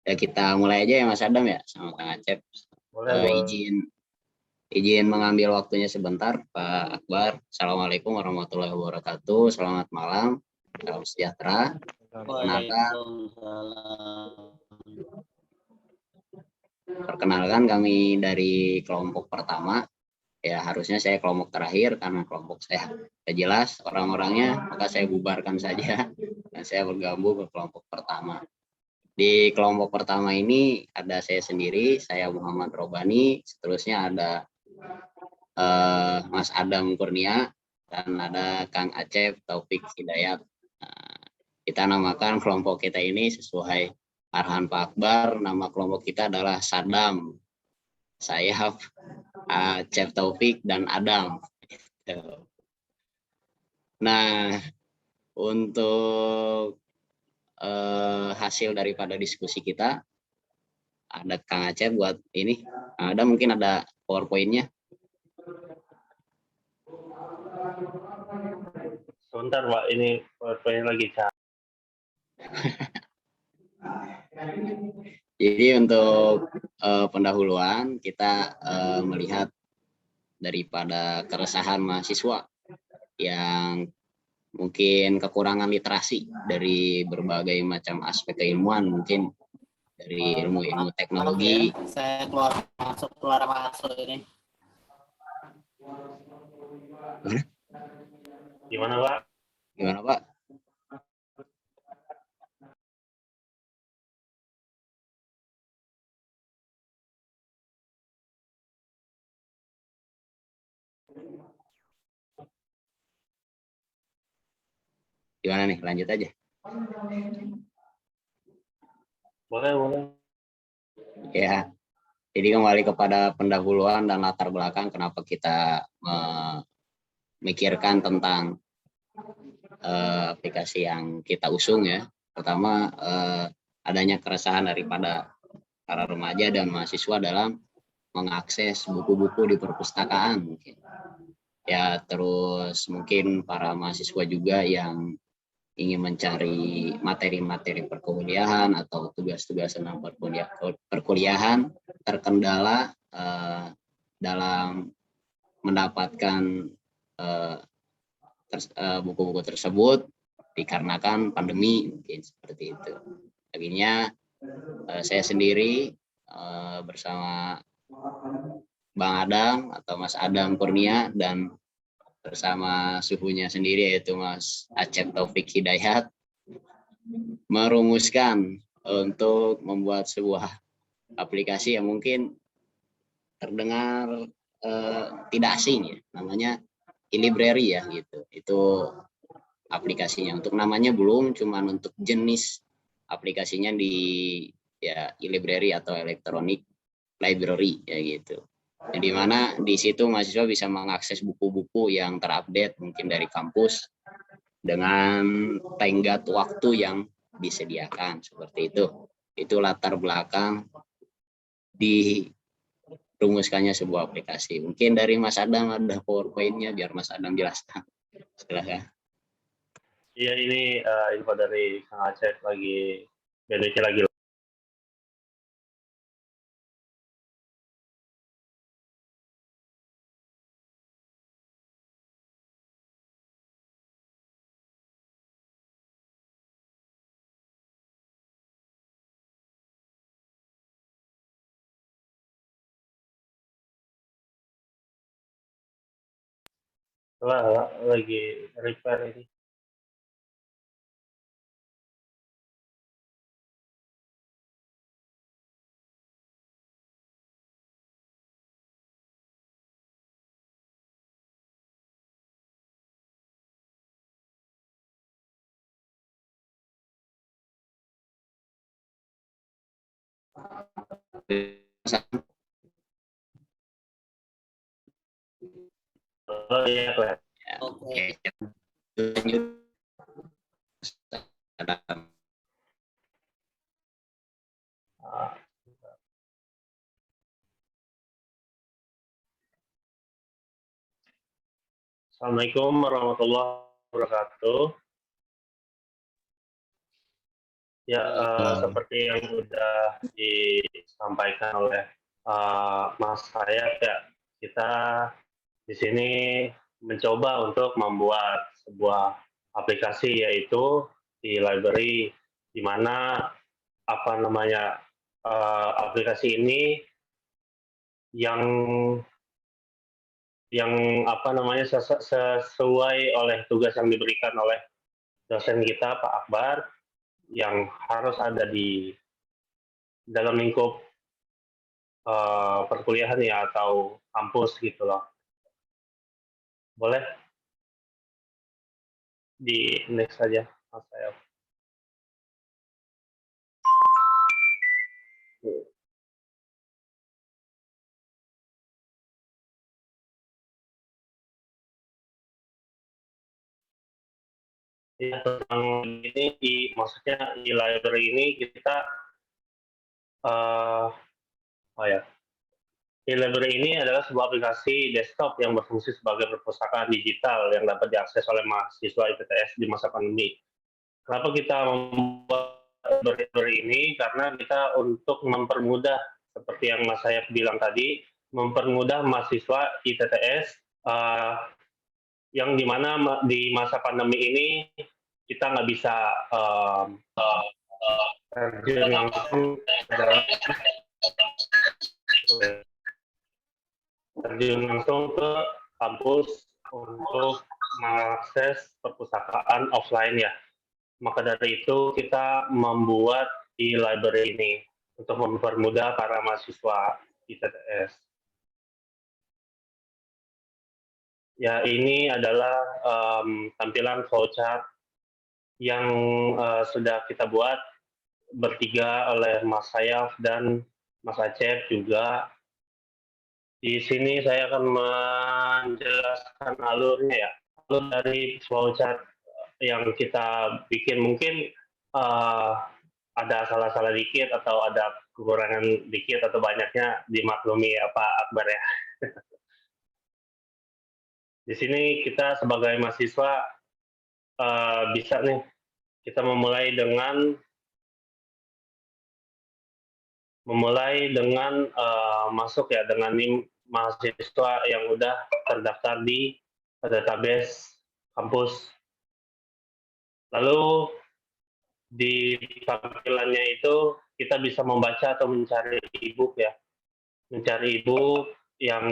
Speaker 7: Ya, kita mulai aja ya, Mas Adam ya, sama Kang Acep.
Speaker 8: Boleh.
Speaker 7: Izin mengambil waktunya sebentar, Pak Akbar. Assalamualaikum warahmatullahi wabarakatuh. Selamat malam, salam sejahtera. Perkenalkan, kami dari kelompok pertama. Ya, harusnya saya kelompok terakhir karena kelompok saya sudah jelas orang-orangnya, maka saya bubarkan saja dan saya bergabung ke kelompok pertama. Di kelompok pertama ini ada saya sendiri, saya Muhammad Robani, seterusnya ada Mas Adam Kurnia, dan ada Kang Acep Taufik Hidayat. Kita namakan kelompok kita ini sesuai arahan Pak Akbar, nama kelompok kita adalah Sadam, saya Acep Taufik, dan Adam. Nah, untuk hasil daripada diskusi kita, ada Kang Acep buat ini, ada mungkin ada PowerPoint-nya.
Speaker 8: Sebentar, Pak. Ini PowerPoint lagi cari.
Speaker 7: Jadi untuk pendahuluan kita melihat daripada keresahan mahasiswa yang mungkin kekurangan literasi dari berbagai macam aspek keilmuan, mungkin dari ilmu-ilmu teknologi.
Speaker 1: Saya keluar masuk ini.
Speaker 8: Gimana, Pak?
Speaker 7: Gimana, Pak? Gimana nih, lanjut aja.
Speaker 8: Boleh.
Speaker 7: Ya, jadi kembali kepada pendahuluan dan latar belakang kenapa kita memikirkan tentang aplikasi yang kita usung ya. Pertama, adanya keresahan daripada para remaja dan mahasiswa dalam mengakses buku-buku di perpustakaan mungkin. Ya, terus mungkin para mahasiswa juga yang ingin mencari materi-materi perkuliahan atau tugas-tugas tentang perkuliahan terkendala dalam mendapatkan buku-buku tersebut dikarenakan pandemi mungkin seperti itu. Akhirnya saya sendiri bersama Bang Adam atau Mas Adam Kurnia dan bersama suhunya sendiri yaitu Mas Acep Taufik Hidayat merumuskan untuk membuat sebuah aplikasi yang mungkin terdengar tidak asing ya, namanya e-library ya gitu. Itu aplikasinya. Untuk namanya belum, cuman untuk jenis aplikasinya di ya e-library atau electronic library ya gitu. Di mana di situ mahasiswa bisa mengakses buku-buku yang terupdate mungkin dari kampus dengan tenggat waktu yang disediakan seperti itu. Itu latar belakang dirumuskannya sebuah aplikasi. Mungkin dari Mas Adam ada PowerPoint-nya biar Mas Adam jelaskan. Silakan.
Speaker 8: Iya, ini info dari Kang Acep lagi BDC lagi. Lagi repair ini. Oh iya, Pak.
Speaker 1: Oke.
Speaker 7: Lanjut.
Speaker 8: Assalamualaikum warahmatullahi wabarakatuh. Ya, seperti yang sudah disampaikan oleh Mas Hayat ya, kita di sini mencoba untuk membuat sebuah aplikasi yaitu di library, di mana aplikasi ini yang sesuai oleh tugas yang diberikan oleh dosen kita Pak Akbar, yang harus ada di dalam lingkup perkuliahan ya atau kampus gitu loh. Boleh di next saja Mas Sayaf. Ya, tentang ini maksudnya di library ini kita e-library ini adalah sebuah aplikasi desktop yang berfungsi sebagai perpustakaan digital yang dapat diakses oleh mahasiswa ITTS di masa pandemi. Kenapa kita membuat library ini? Karena kita untuk mempermudah, seperti yang Mas Sayaf bilang tadi, mempermudah mahasiswa ITTS yang dimana di masa pandemi ini kita nggak bisa terjun langsung ke kampus untuk mengakses perpustakaan offline ya. Maka dari itu kita membuat di library ini untuk mempermudah para mahasiswa ITTS. Ya, ini adalah tampilan flowchart yang sudah kita buat bertiga oleh Mas Sayaf dan Mas Acep juga. Di sini saya akan menjelaskan alurnya ya. Alur dari flowchart yang kita bikin mungkin ada salah-salah dikit atau ada kekurangan dikit atau banyaknya dimaklumi Pak Akbar ya. Di sini kita sebagai mahasiswa bisa nih kita memulai dengan masuk ya dengan NIM mahasiswa yang udah terdaftar di database kampus. Lalu di tampilannya itu kita bisa membaca atau mencari e-book ya. Mencari e-book yang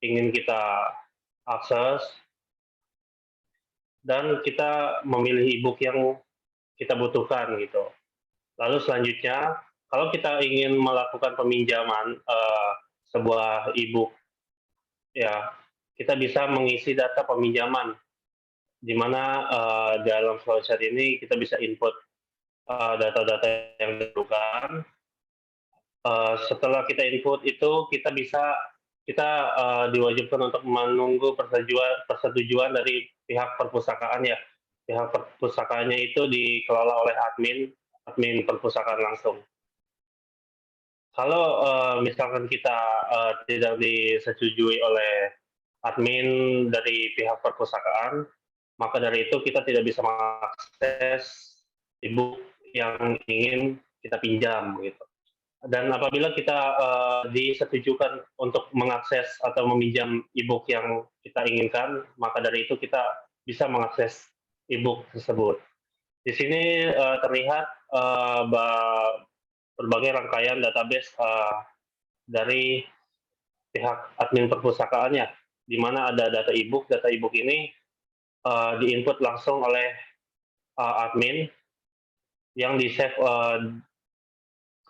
Speaker 8: ingin kita akses dan kita memilih e-book yang kita butuhkan gitu. Lalu selanjutnya, kalau kita ingin melakukan peminjaman sebuah e-book ya, kita bisa mengisi data peminjaman di mana dalam flowchart ini kita bisa input data-data yang diperlukan. Setelah kita input itu kita diwajibkan untuk menunggu persetujuan dari pihak perpustakaan ya. Pihak perpustakaannya itu dikelola oleh admin perpustakaan langsung. Kalau misalkan kita tidak disetujui oleh admin dari pihak perpustakaan, maka dari itu kita tidak bisa mengakses e-book yang ingin kita pinjam gitu. Dan apabila kita disetujukan untuk mengakses atau meminjam e-book yang kita inginkan, maka dari itu kita bisa mengakses e-book tersebut. Di sini terlihat berbagai rangkaian database dari pihak admin perpustakaannya, di mana ada data e-book. Data e-book ini diinput langsung oleh admin yang di-save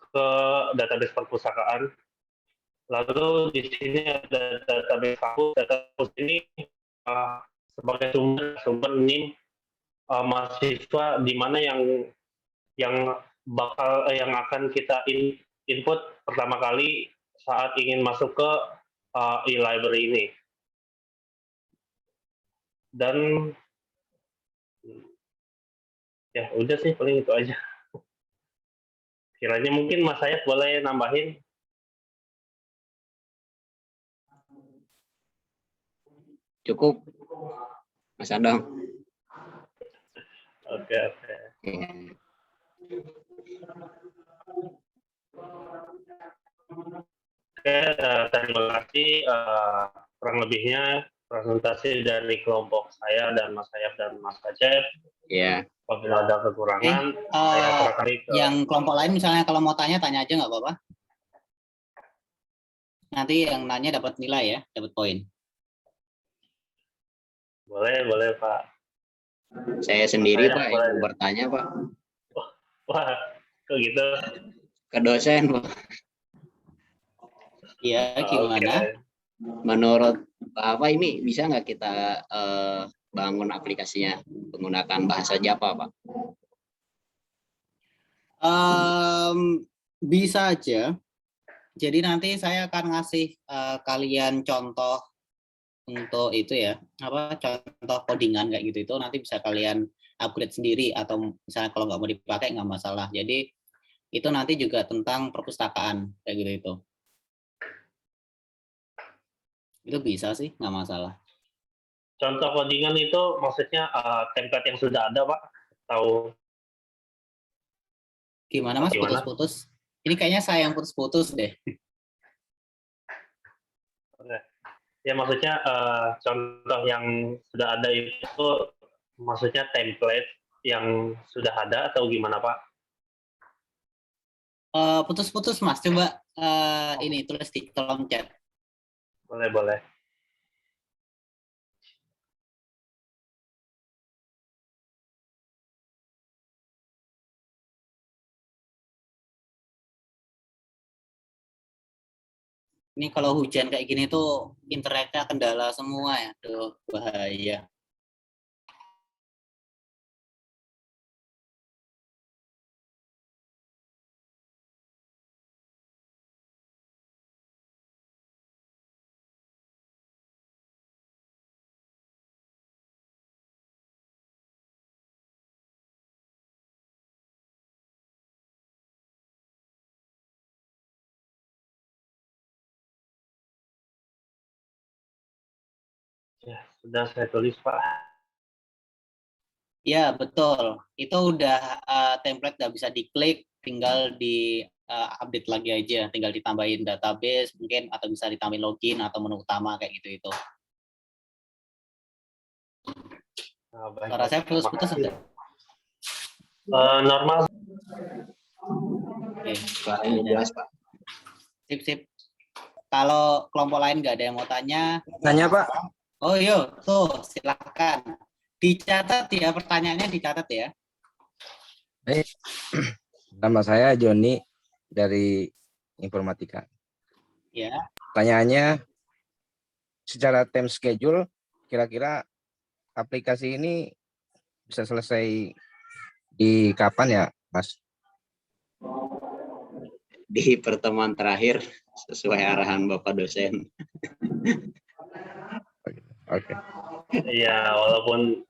Speaker 8: ke database perpustakaan. Lalu di sini ada database kampus. Database ini sebagai sumber NIM mahasiswa di mana yang akan kita input pertama kali saat ingin masuk ke e-library ini. Dan ya udah sih paling itu aja. Kiranya mungkin Mas Sayat boleh nambahin.
Speaker 7: Cukup, Mas Adang.
Speaker 8: Oke. Oke, terima kasih. Kurang lebihnya presentasi dari kelompok saya dan Mas Sayap dan Mas Acep.
Speaker 7: Ya.
Speaker 8: Apabila ada kekurangan, saya serahkan ke
Speaker 1: yang kelompok lain misalnya kalau mau tanya aja nggak apa-apa. Nanti yang nanya dapat nilai ya, dapat poin.
Speaker 8: Boleh Pak.
Speaker 7: Saya sendiri Pak
Speaker 8: boleh.
Speaker 7: yang bertanya Pak.
Speaker 8: Wah, kok gitu?
Speaker 7: Ke dosen Pak.
Speaker 1: Iya, gimana?
Speaker 8: Okay.
Speaker 7: Menurut Pak ini bisa nggak kita bangun aplikasinya menggunakan bahasa Java Pak?
Speaker 1: Bisa aja. Jadi nanti saya akan ngasih kalian contoh untuk itu ya, contoh codingan kayak gitu, itu nanti bisa kalian upgrade sendiri atau misalnya kalau nggak mau dipakai nggak masalah. Jadi itu nanti juga tentang perpustakaan kayak gitu itu bisa sih, nggak masalah.
Speaker 8: Contoh codingan itu maksudnya template yang sudah ada Pak? Tahu
Speaker 1: gimana Mas? Putus-putus? Ini kayaknya saya yang putus-putus deh.
Speaker 8: Oke. Ya maksudnya contoh yang sudah ada itu maksudnya template yang sudah ada atau gimana Pak?
Speaker 1: Putus-putus Mas, coba ini tulis di kolom chat.
Speaker 8: Boleh.
Speaker 1: Ini kalau hujan kayak gini tuh internetnya kendala semua ya, tuh bahaya.
Speaker 8: Ya, sudah saya tulis, Pak.
Speaker 1: Ya, betul. Itu udah template udah bisa diklik, tinggal di update lagi aja, tinggal ditambahin database mungkin atau bisa ditambahin login atau menu utama kayak gitu itu.
Speaker 8: Nah, baik,
Speaker 1: Suara saya
Speaker 8: terima
Speaker 1: putus-putus
Speaker 8: kasih.
Speaker 1: enggak?
Speaker 8: Normal.
Speaker 1: Oke.
Speaker 7: Suaranya jelas, Pak.
Speaker 1: Sip, sip. Kalau kelompok lain nggak ada yang mau tanya,
Speaker 5: Tanya Pak.
Speaker 1: oh yo, tuh silakan. Dicatat ya, pertanyaannya dicatat ya.
Speaker 11: Nama saya Joni dari Informatika.
Speaker 1: Ya.
Speaker 11: Pertanyaannya, secara time schedule, kira-kira aplikasi ini bisa selesai di kapan ya, Mas?
Speaker 7: Di pertemuan terakhir sesuai arahan Bapak dosen.
Speaker 11: Oke.
Speaker 8: Iya, walaupun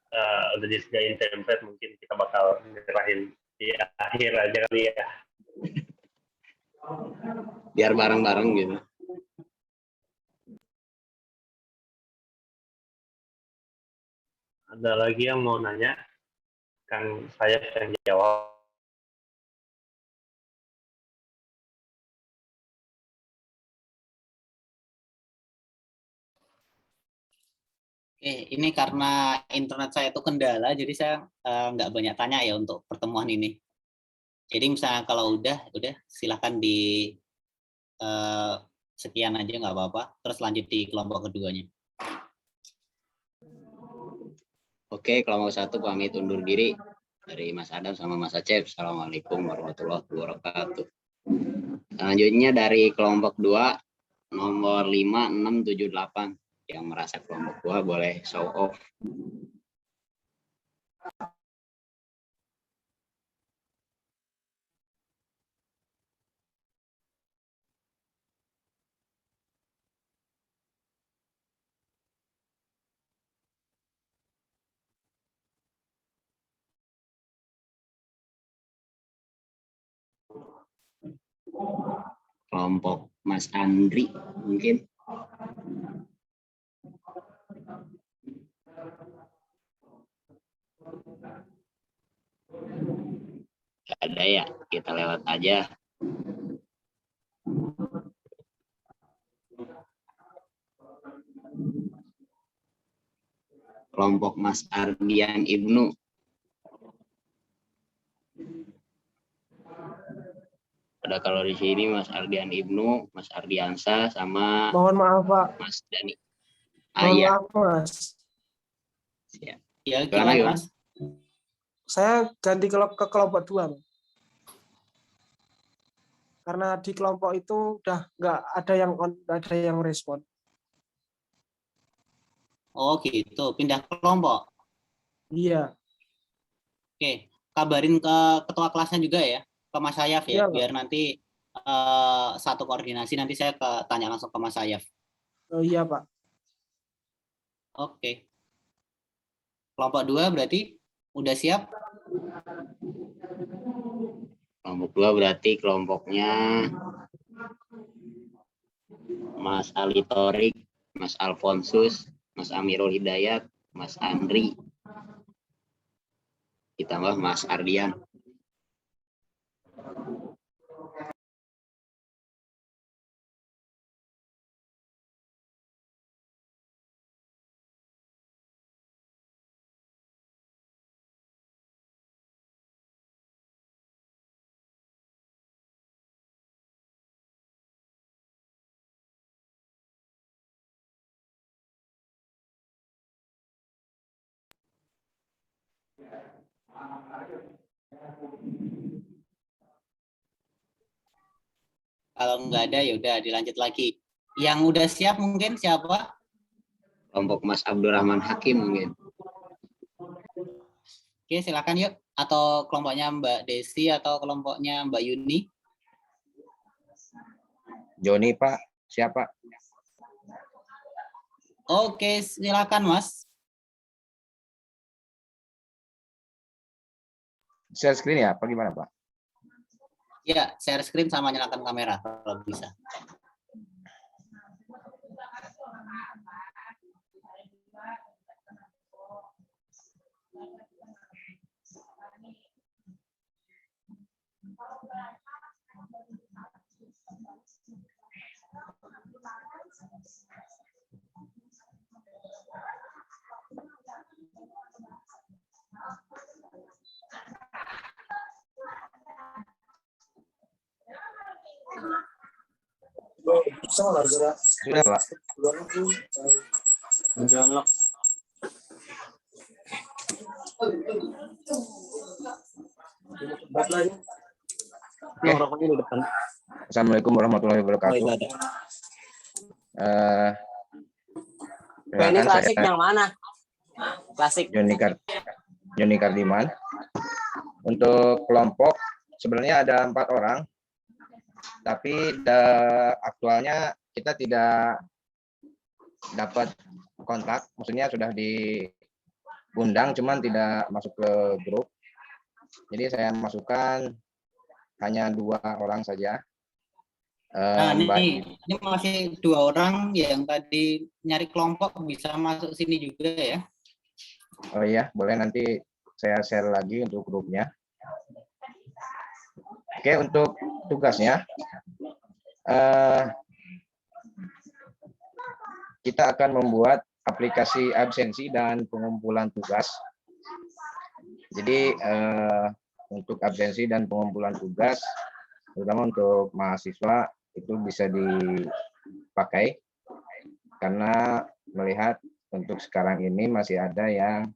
Speaker 8: udah disediain template, mungkin kita bakal nyerahin di akhir aja kali ya.
Speaker 7: Biar bareng-bareng gitu.
Speaker 8: Ada lagi yang mau nanya? Kang saya yang jawab.
Speaker 1: Oke, ini karena internet saya itu kendala, jadi saya nggak banyak tanya ya untuk pertemuan ini. Jadi misalnya kalau udah silahkan di sekian aja nggak apa-apa, terus lanjut di kelompok keduanya.
Speaker 7: Oke, kelompok 1 pamit undur diri dari Mas Adam sama Mas Acep. Assalamualaikum warahmatullahi wabarakatuh. Selanjutnya dari kelompok 2 nomor 5, 6, 7, 8 yang merasa kelompok 2 boleh show off. Kelompok Mas Andri mungkin. Gak ada ya, kita lewat aja. Kelompok Mas Ardian Ibnu. Ada kalau di sini Mas Ardian Ibnu, Mas Ardiansa, sama
Speaker 5: Mohon maaf Pak.
Speaker 7: Mas Dani.
Speaker 5: Mohon
Speaker 7: Ayah.
Speaker 5: maaf Mas.
Speaker 7: Siap.
Speaker 1: Ya,
Speaker 7: Gimana,
Speaker 1: gimana,
Speaker 7: Mas?
Speaker 5: Saya ganti ke kelompok 2. Karena di kelompok itu udah nggak ada yang respon.
Speaker 1: Oh gitu, pindah kelompok.
Speaker 5: Iya.
Speaker 1: Oke, kabarin ke ketua kelasnya juga ya, ke Mas Sayaf ya,
Speaker 5: Iya,
Speaker 1: biar nanti satu koordinasi, nanti saya tanya langsung ke Mas Sayaf.
Speaker 5: Oh iya Pak.
Speaker 1: Oke. Kelompok 2 berarti udah siap?
Speaker 7: Kelompok 2 berarti kelompoknya Mas Ali Torik, Mas Alfonsus, Mas Amirul Hidayat, Mas Andri, ditambah Mas Ardian.
Speaker 1: Kalau nggak ada ya udah dilanjut lagi. Yang udah siap mungkin siapa?
Speaker 7: Kelompok Mas Abdurrahman Hakim mungkin.
Speaker 1: Oke, silakan yuk. Atau kelompoknya Mbak Desi atau kelompoknya Mbak Yuni?
Speaker 11: Joni Pak, siapa?
Speaker 1: Oke, silakan Mas.
Speaker 11: Share screen ya, apa gimana Pak?
Speaker 1: Ya, share screen sama nyalakan kamera kalau bisa.
Speaker 11: Sudah, Pak. Oke. Assalamualaikum warahmatullahi wabarakatuh.
Speaker 10: Ini
Speaker 11: Silakan,
Speaker 10: klasik
Speaker 11: saya
Speaker 10: yang mana? Klasik.
Speaker 11: Joni Kardiman. Untuk kelompok sebenarnya ada 4 orang, tapi aktualnya kita tidak dapat kontak, maksudnya sudah diundang, cuman tidak masuk ke grup. Jadi saya masukkan hanya 2 orang saja.
Speaker 1: Nah, ini masih 2 orang yang tadi nyari kelompok, bisa masuk sini juga ya.
Speaker 11: Oh iya, boleh, nanti saya share lagi untuk grupnya. Oke, untuk tugasnya kita akan membuat aplikasi absensi dan pengumpulan tugas. Jadi untuk absensi dan pengumpulan tugas, terutama untuk mahasiswa, itu bisa dipakai karena melihat untuk sekarang ini masih ada yang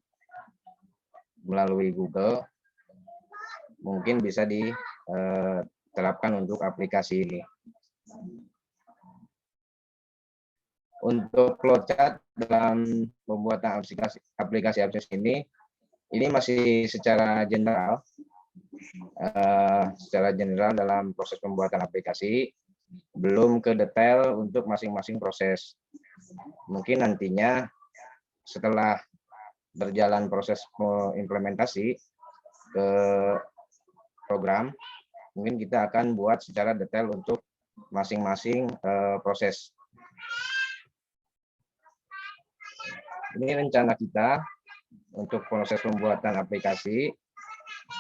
Speaker 11: melalui Google, mungkin bisa diterapkan untuk aplikasi ini. Untuk flowchart dalam pembuatan aplikasi absensi ini masih secara general, dalam proses pembuatan aplikasi, belum ke detail untuk masing-masing proses. Mungkin nantinya setelah berjalan proses implementasi ke program, mungkin kita akan buat secara detail untuk masing-masing proses. Ini rencana kita untuk proses pembuatan aplikasi,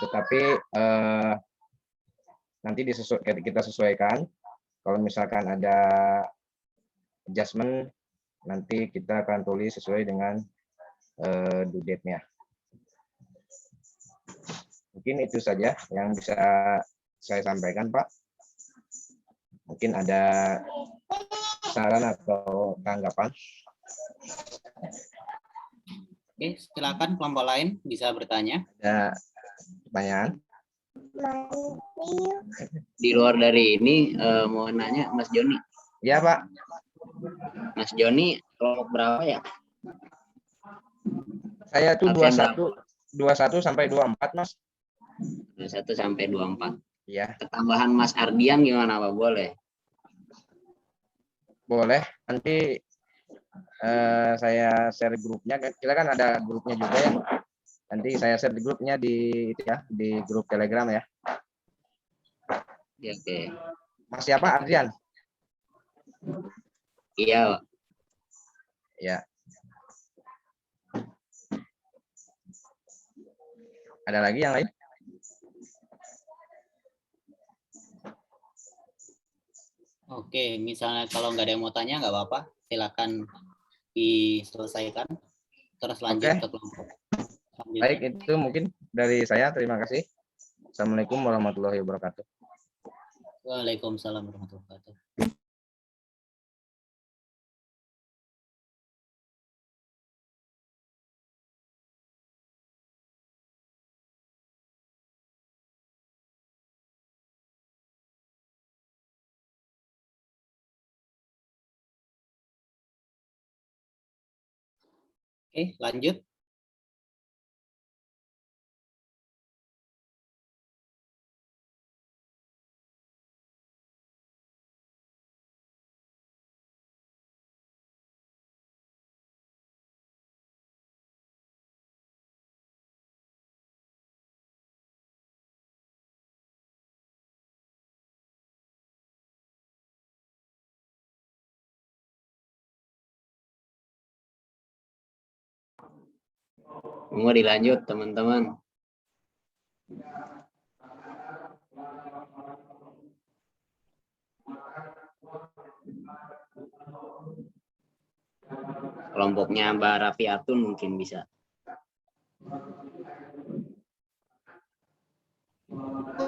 Speaker 11: tetapi nanti kita sesuaikan. Kalau misalkan ada adjustment, nanti kita akan tulis sesuai dengan due date-nya. Mungkin itu saja yang bisa saya sampaikan, Pak. Mungkin ada saran atau tanggapan.
Speaker 1: Oke, silakan kelompok lain bisa bertanya.
Speaker 11: Ada pertanyaan?
Speaker 7: Di luar dari ini mau nanya Mas Joni.
Speaker 11: Ya, Pak.
Speaker 7: Mas Joni kelompok berapa ya?
Speaker 11: Saya tuh
Speaker 7: Absen
Speaker 11: 21 sampai 24, Mas.
Speaker 7: 21 sampai 24.
Speaker 11: Iya.
Speaker 7: Ketambahan Mas Ardian gimana, Pak? Boleh?
Speaker 11: Boleh. Nanti saya share grupnya. Kita kan ada grupnya juga ya. Nanti saya share di grupnya di grup Telegram ya.
Speaker 7: Ya, oke.
Speaker 11: Mas siapa? Adrian?
Speaker 7: Iya, Pak.
Speaker 11: Ya. Ada lagi yang lain?
Speaker 1: Oke, misalnya kalau nggak ada yang mau tanya, nggak apa-apa. Silakan diselesaikan. Terus lanjut ke kelompok selanjutnya.
Speaker 11: Baik, itu mungkin dari saya. Terima kasih. Assalamualaikum warahmatullahi wabarakatuh.
Speaker 1: Waalaikumsalam warahmatullahi wabarakatuh. Oke, lanjut.
Speaker 7: Mau dilanjut, teman-teman. Kelompoknya Mbak Rafi Atun mungkin bisa.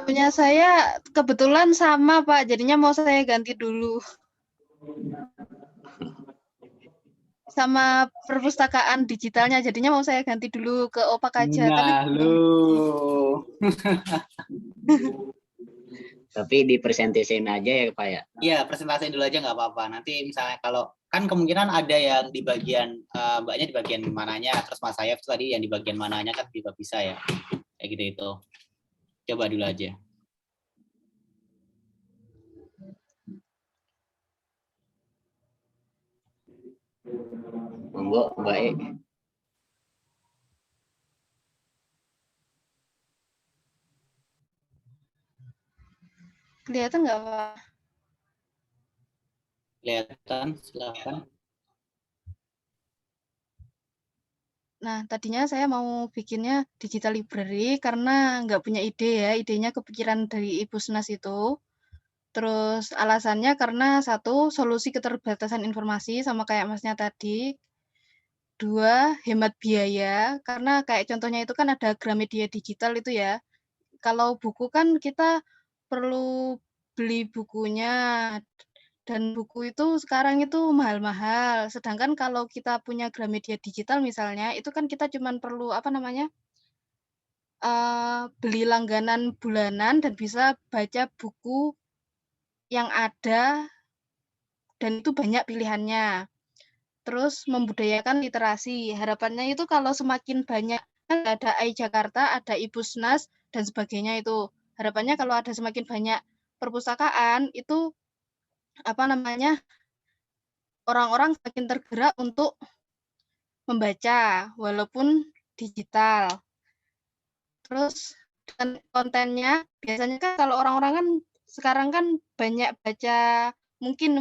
Speaker 9: Punya saya kebetulan sama Pak, jadinya mau saya ganti dulu. Sama perpustakaan digitalnya, jadinya mau saya ganti dulu ke Opak aja. Tapi
Speaker 1: Nah, lu.
Speaker 7: Tapi dipresentasiin aja ya Pak ya.
Speaker 1: Iya, presentasi dulu aja nggak apa-apa. Nanti misalnya kalau kan kemungkinan ada yang di bagian mbaknya di bagian mananya, terus Mas Sayaf tadi yang di bagian mananya kan juga bisa ya. Kayak gitu itu. Coba dulu aja.
Speaker 7: Monggo Mbak E.
Speaker 9: kelihatan nggak Pak?
Speaker 1: Kelihatan, silakan.
Speaker 9: Nah, tadinya saya mau bikinnya digital library karena nggak punya ide ya. Idenya kepikiran dari Ibu Snas itu. Terus alasannya karena satu, solusi keterbatasan informasi sama kayak Masnya tadi. Dua, hemat biaya. Karena kayak contohnya itu kan ada Gramedia digital itu ya. Kalau buku kan kita perlu beli bukunya. Dan buku itu sekarang itu mahal-mahal. Sedangkan kalau kita punya Gramedia digital misalnya, itu kan kita cuman perlu apa namanya? Beli langganan bulanan dan bisa baca buku yang ada dan itu banyak pilihannya. Terus membudayakan literasi. Harapannya itu kalau semakin banyak kan ada iJakarta, ada Ibu Snas dan sebagainya itu. Harapannya kalau ada semakin banyak perpustakaan itu apa namanya? Orang-orang semakin tergerak untuk membaca walaupun digital. Terus dan kontennya biasanya kan kalau orang-orang kan sekarang kan banyak baca mungkin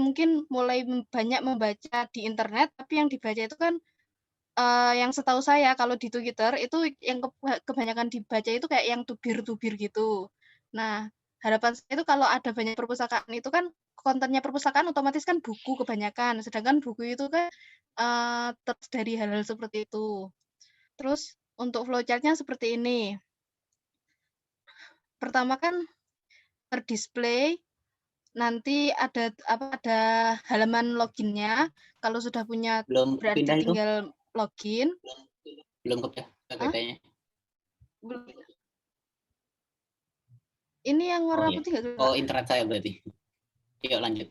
Speaker 9: mulai banyak membaca di internet tapi yang dibaca itu kan yang setahu saya kalau di Twitter itu yang kebanyakan dibaca itu kayak yang tubir-tubir gitu. Nah, harapan saya itu kalau ada banyak perpustakaan itu kan kontennya perpustakaan otomatis kan buku kebanyakan, sedangkan buku itu kan dari hal-hal seperti itu. Terus untuk flowchart-nya seperti ini. Pertama kan terdisplay, nanti ada halaman loginnya. Kalau sudah punya
Speaker 1: Belum
Speaker 9: berarti
Speaker 1: pindah itu?
Speaker 9: tinggal login.
Speaker 1: Belum ke PPT-nya.
Speaker 9: Ini yang warna
Speaker 1: iya.
Speaker 9: putih nggak?
Speaker 1: Oh, internet saya berarti. Yuk lanjut.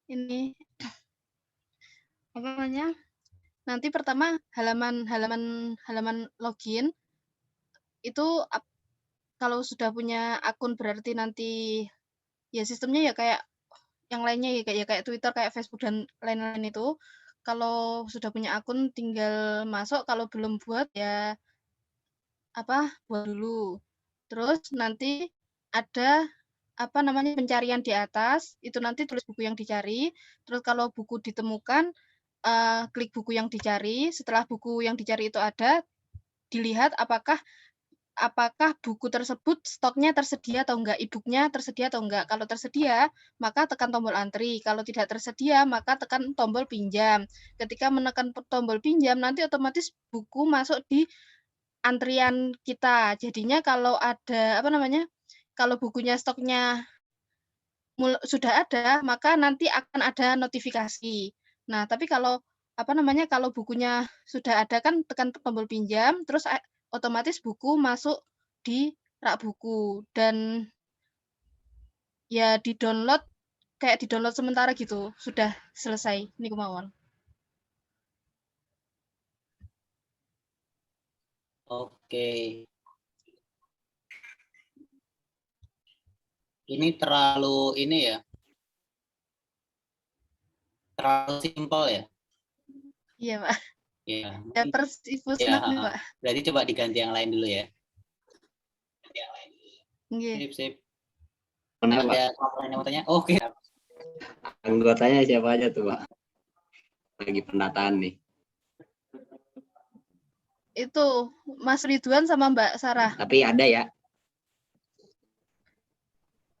Speaker 9: Ini apa namanya? Nanti pertama halaman login itu kalau sudah punya akun berarti nanti ya sistemnya ya kayak yang lainnya ya kayak Twitter, kayak Facebook dan lain-lain itu. Kalau sudah punya akun tinggal masuk, kalau belum buat ya buat dulu. Terus nanti ada pencarian di atas, itu nanti tulis buku yang dicari. Terus kalau buku ditemukan, klik buku yang dicari. Setelah buku yang dicari itu ada, dilihat apakah buku tersebut stoknya tersedia atau enggak, e-book-nya tersedia atau enggak. Kalau tersedia, maka tekan tombol antri. Kalau tidak tersedia, maka tekan tombol pinjam. Ketika menekan tombol pinjam, nanti otomatis buku masuk di antrian kita. Jadinya kalau ada kalau bukunya stoknya sudah ada, maka nanti akan ada notifikasi. Nah, tapi kalau kalau bukunya sudah ada kan tekan tombol pinjam, terus otomatis buku masuk di rak buku dan ya di-download kayak di-download sementara gitu. Sudah selesai. Ini kemauan.
Speaker 1: Oke. Ini terlalu ya. Terlalu simpel ya.
Speaker 9: Iya, Pak.
Speaker 1: Iya.
Speaker 9: Ya Persipusnas nih, Pak.
Speaker 1: Berarti coba diganti yang lain dulu ya.
Speaker 9: Nggih.
Speaker 1: Sip.
Speaker 7: Kenapa?
Speaker 1: Ada yang mau tanya? Oke.
Speaker 7: Anggotanya siapa aja tuh Pak? Lagi pendataan nih.
Speaker 9: Itu Mas Ridwan sama Mbak Sarah.
Speaker 7: Tapi ada ya?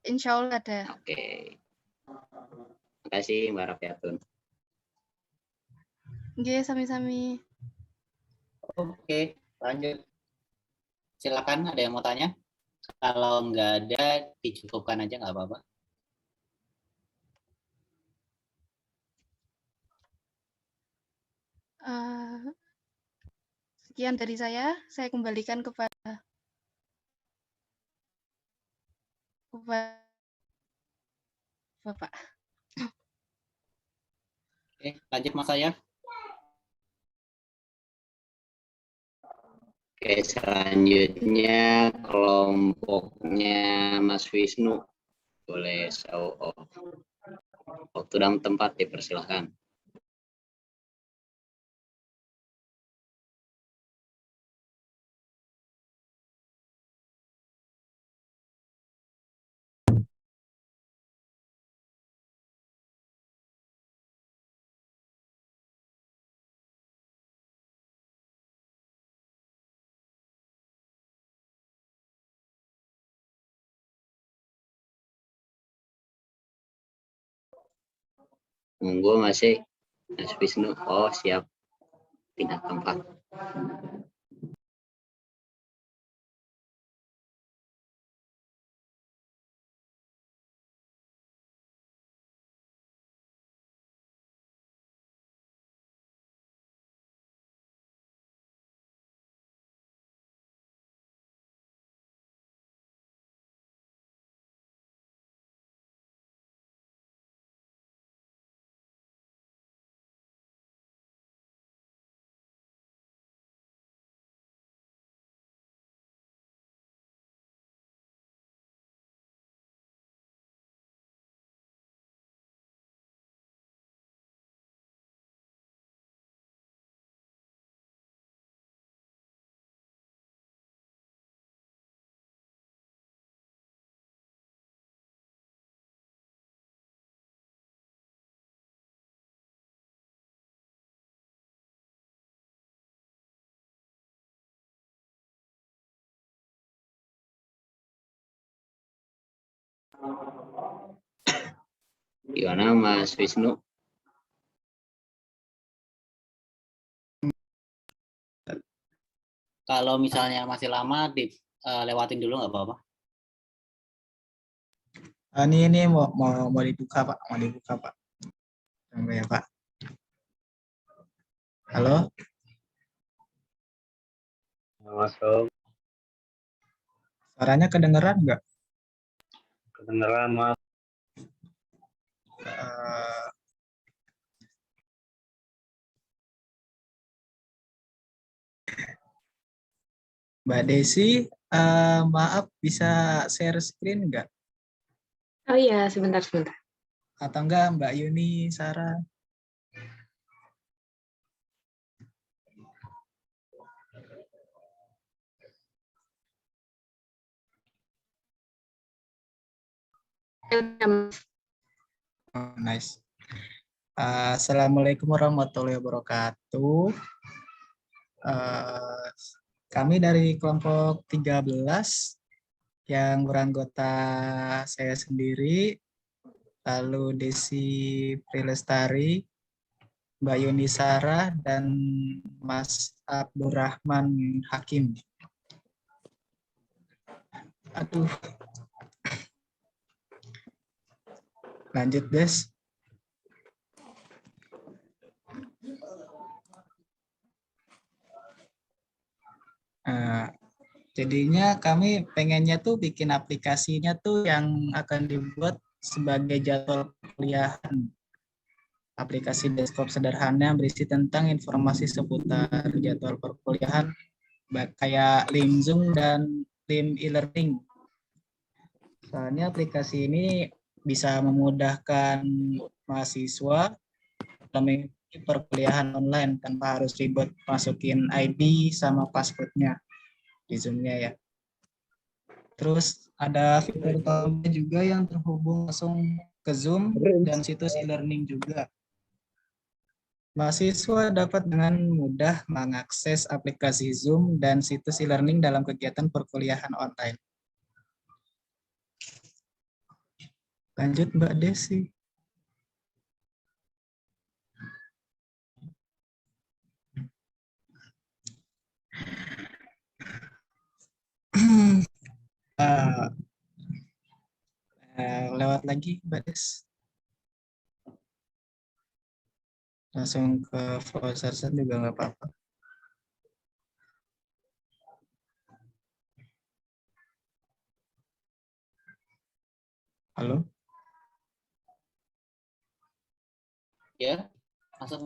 Speaker 9: Insya Allah ada.
Speaker 7: Oke. Makasih Mbak Rafiatun.
Speaker 9: Nggih, sami-sami.
Speaker 1: Oke, lanjut. Silakan, ada yang mau tanya? Kalau nggak ada, dicukupkan aja nggak apa-apa.
Speaker 9: Sekian dari saya kembalikan kepada Bapak.
Speaker 1: Oke, lanjut Mas saya.
Speaker 7: Oke, selanjutnya kelompoknya Mas Wisnu. Boleh show off. Waktu dan tempat dipersilahkan. Monggo masih Mas Wisnu. Oh, siap. Pindah tempat. Gimana Mas Wisnu?
Speaker 1: Kalau misalnya masih lama, lewatin dulu nggak apa-apa.
Speaker 12: Ini mau dibuka Pak, Tunggu ya Pak. Halo,
Speaker 8: Masuk.
Speaker 12: suaranya kedengeran nggak?
Speaker 8: Kedengeran, Mas.
Speaker 12: Eh, Mbak Desi, maaf bisa share screen nggak?
Speaker 4: Oh iya, sebentar.
Speaker 12: Atau enggak Mbak Yuni, Sarah? Oh, nice. Assalamualaikum warahmatullahi wabarakatuh. Kami dari kelompok 13 yang beranggota saya sendiri, lalu Desi Prilestari, Mbak Yuni Sarah, dan Mas Abdurrahman Hakim. Aduh. Lanjut, Des. Jadinya kami pengennya tuh bikin aplikasinya tuh yang akan dibuat sebagai jadwal perkuliahan. Aplikasi desktop sederhana berisi tentang informasi seputar jadwal perkuliahan kayak link Zoom dan link e-learning. Soalnya aplikasi ini bisa memudahkan mahasiswa dalam mengikuti perkuliahan online tanpa harus ribet masukin ID sama passwordnya di Zoom-nya ya. Terus ada fitur tambah juga yang terhubung langsung ke Zoom dan situs e-learning juga. Mahasiswa dapat dengan mudah mengakses aplikasi Zoom dan situs e-learning dalam kegiatan perkuliahan online. Lanjut Mbak Desi. lewat lagi, Mbak Des. Langsung ke flow session juga nggak apa-apa. Halo?
Speaker 1: Ya, masuk.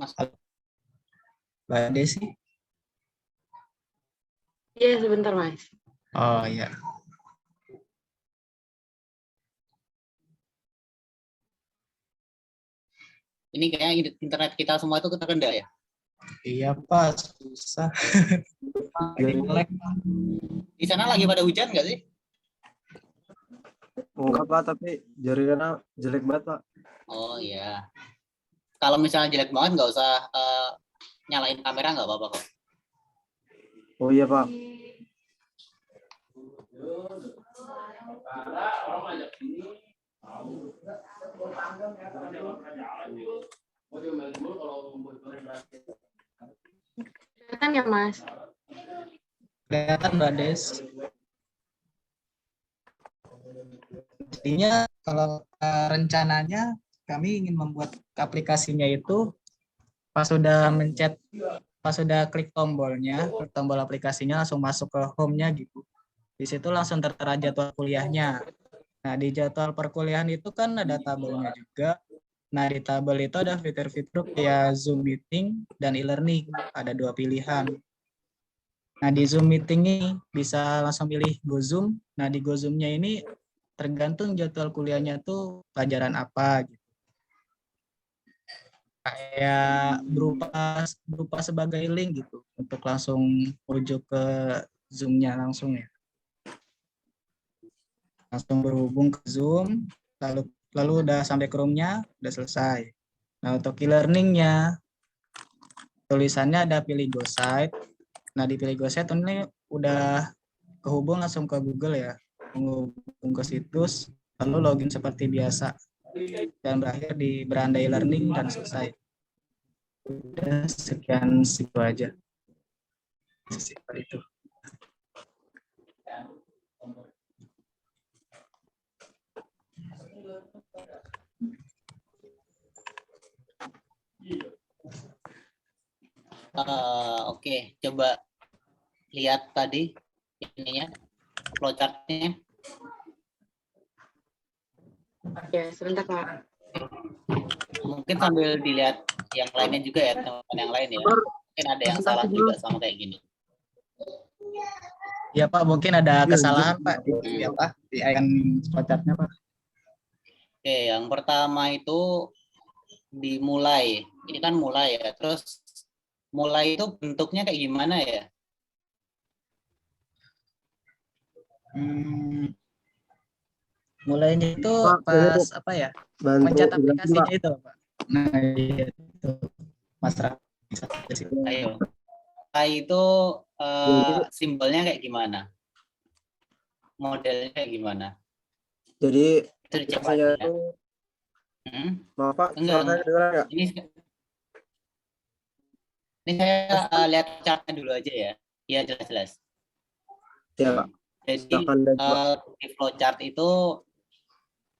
Speaker 12: Mbak Desi?
Speaker 4: Iya, sebentar, Mas.
Speaker 12: Oh iya.
Speaker 1: Ini kayaknya internet kita semua itu terkendala ya.
Speaker 12: Iya Pak, susah. Jelek.
Speaker 1: Di sana lagi pada hujan nggak sih?
Speaker 5: Enggak Pak, tapi jaringannya jelek banget Pak.
Speaker 1: Oh iya. Kalau misalnya jelek banget nggak usah nyalain kamera, nggak apa-apa kok.
Speaker 5: Oh iya Pak.
Speaker 4: Kelihatan ya, Mas?
Speaker 12: Kelihatan Mbak Des. Jadinya kalau rencananya kami ingin membuat aplikasinya itu pas sudah klik tombolnya, klik tombol aplikasinya langsung masuk ke home-nya gitu. Di situ langsung tertera jadwal kuliahnya. Nah, di jadwal perkuliahan itu kan ada tabelnya juga. Nah, di tabel itu ada fitur-fitur kayak Zoom Meeting dan e-learning. Ada 2 pilihan. Nah, di Zoom Meeting ini bisa langsung pilih Go Zoom. Nah, di Go Zoom-nya ini tergantung jadwal kuliahnya tuh pelajaran apa gitu. Kayak berupa sebagai link gitu untuk langsung merujuk ke Zoom-nya langsung ya. Langsung berhubung ke Zoom, lalu udah sampai ke room-nya, udah selesai. Nah, untuk e-learning-nya tulisannya ada pilih Go Site. Nah, di pilih Go Site ini udah kehubung langsung ke Google ya. Menghubung ke situs, lalu login seperti biasa. Dan berakhir di beranda e-learning dan selesai. Udah sekian situ aja. Seperti itu.
Speaker 1: Oke, coba lihat tadi ininya, flowchart-nya.
Speaker 4: Ya, sebentar, Pak.
Speaker 1: Mungkin sambil dilihat yang lainnya juga ya, teman-teman yang lain ya. Mungkin ada yang salah juga sama kayak gini.
Speaker 12: Ya Pak, mungkin ada kesalahan Pak di apa di icon flowchart-nya Pak.
Speaker 1: Oke, yang pertama itu dimulai. Ini kan mulai ya. Terus mulai itu bentuknya kayak gimana ya?
Speaker 12: Mulainya itu
Speaker 5: Pak,
Speaker 12: pas apa ya? Pencet
Speaker 5: bantu
Speaker 12: aplikasinya itu Pak. Nah, itu Mas
Speaker 1: Ayo. Itu simbolnya kayak gimana? Modelnya kayak gimana?
Speaker 5: Jadi
Speaker 1: Itu dicoba
Speaker 5: saya
Speaker 1: ya.
Speaker 5: itu maaf Pak,
Speaker 1: Enggak.
Speaker 5: suara saya kedengeran nggak?
Speaker 1: Ini saya lihat chartnya dulu aja ya. Iya, jelas-jelas.
Speaker 5: Ya Pak.
Speaker 1: Jadi di flowchart itu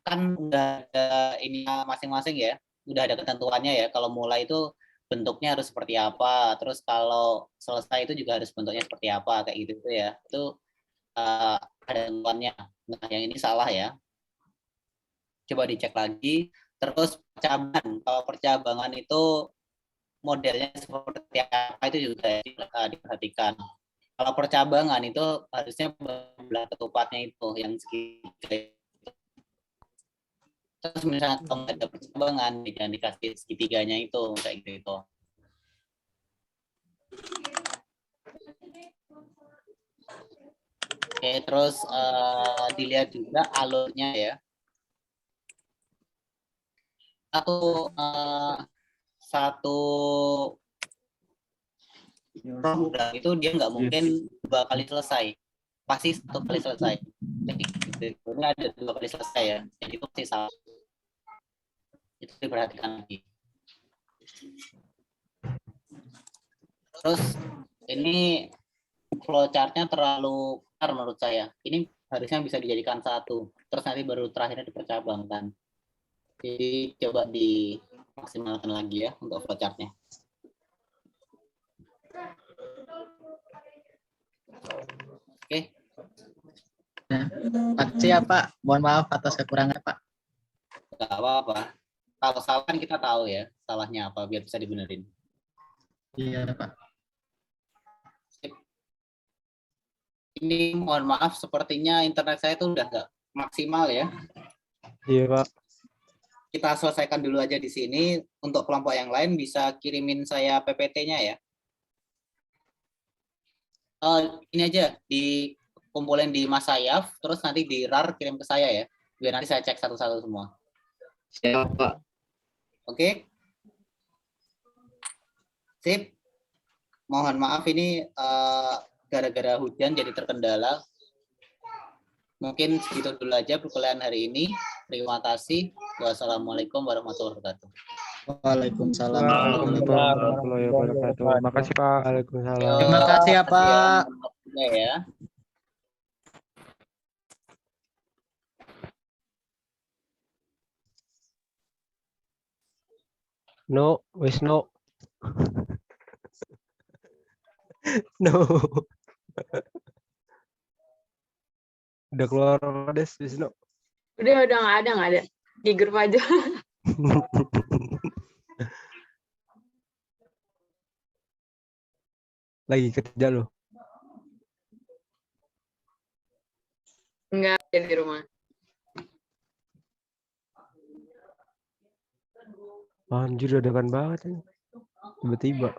Speaker 1: kan udah ada ini masing-masing ya. Udah ada ketentuannya ya. Kalau mulai itu bentuknya harus seperti apa. Terus kalau selesai itu juga harus bentuknya seperti apa. Kayak gitu tuh ya. Itu ada ketentuannya. Nah, yang ini salah ya. Coba dicek lagi. Terus percabangan. Kalau percabangan itu modelnya seperti apa itu juga diperhatikan. Kalau percabangan itu harusnya belah ketupatnya itu yang segitiga. Terus misalnya kalau nggak ada percabangan, jangan dikasih segitiganya itu kayak gitu. Oke, terus dilihat juga alurnya ya. Satu program itu dia nggak mungkin 2 kali selesai, pasti 1 kali selesai. Jadi ini ada 2 kali selesai ya, jadi itu pasti salah. Itu diperhatikan lagi. Terus ini flowchart-nya terlalu besar menurut saya. Ini harusnya bisa dijadikan 1. terus nanti baru terakhirnya dipercabangkan. Jadi coba dimaksimalkan lagi ya untuk flowchart-nya. Oke.
Speaker 12: Makasih ya Pak. Mohon maaf atas kekurangan Pak.
Speaker 1: Nggak apa-apa. Kalau salah kan kita tahu ya salahnya apa biar bisa dibenerin.
Speaker 12: Iya Pak.
Speaker 1: Ini mohon maaf sepertinya internet saya tuh udah nggak maksimal ya.
Speaker 5: Iya, Pak.
Speaker 1: Kita selesaikan dulu aja di sini. Untuk kelompok yang lain bisa kirimin saya PPT-nya ya. Ini aja dikumpulin di Mas Sayaf, terus nanti di RAR kirim ke saya ya. Biar nanti saya cek satu-satu semua.
Speaker 7: Siap, Pak.
Speaker 1: Oke. Sip. Mohon maaf ini gara-gara hujan jadi terkendala. Mungkin segitu dulu aja perkuliahan hari ini. Terima kasih. Wassalamualaikum warahmatullahi wabarakatuh.
Speaker 12: Waalaikumsalam.
Speaker 5: Warahmatullahi wabarakatuh. Makasih Pak. Waalaikumsalam.
Speaker 12: Terima kasih ya Pak.
Speaker 1: Ya.
Speaker 5: No, wis no. No. Udah keluar Des, Wisnu.
Speaker 4: Udah nggak ada. Di grup aja.
Speaker 5: Lagi kerja loh.
Speaker 4: Enggak ada di rumah.
Speaker 5: Anjir dadakan banget ini. Tiba-tiba.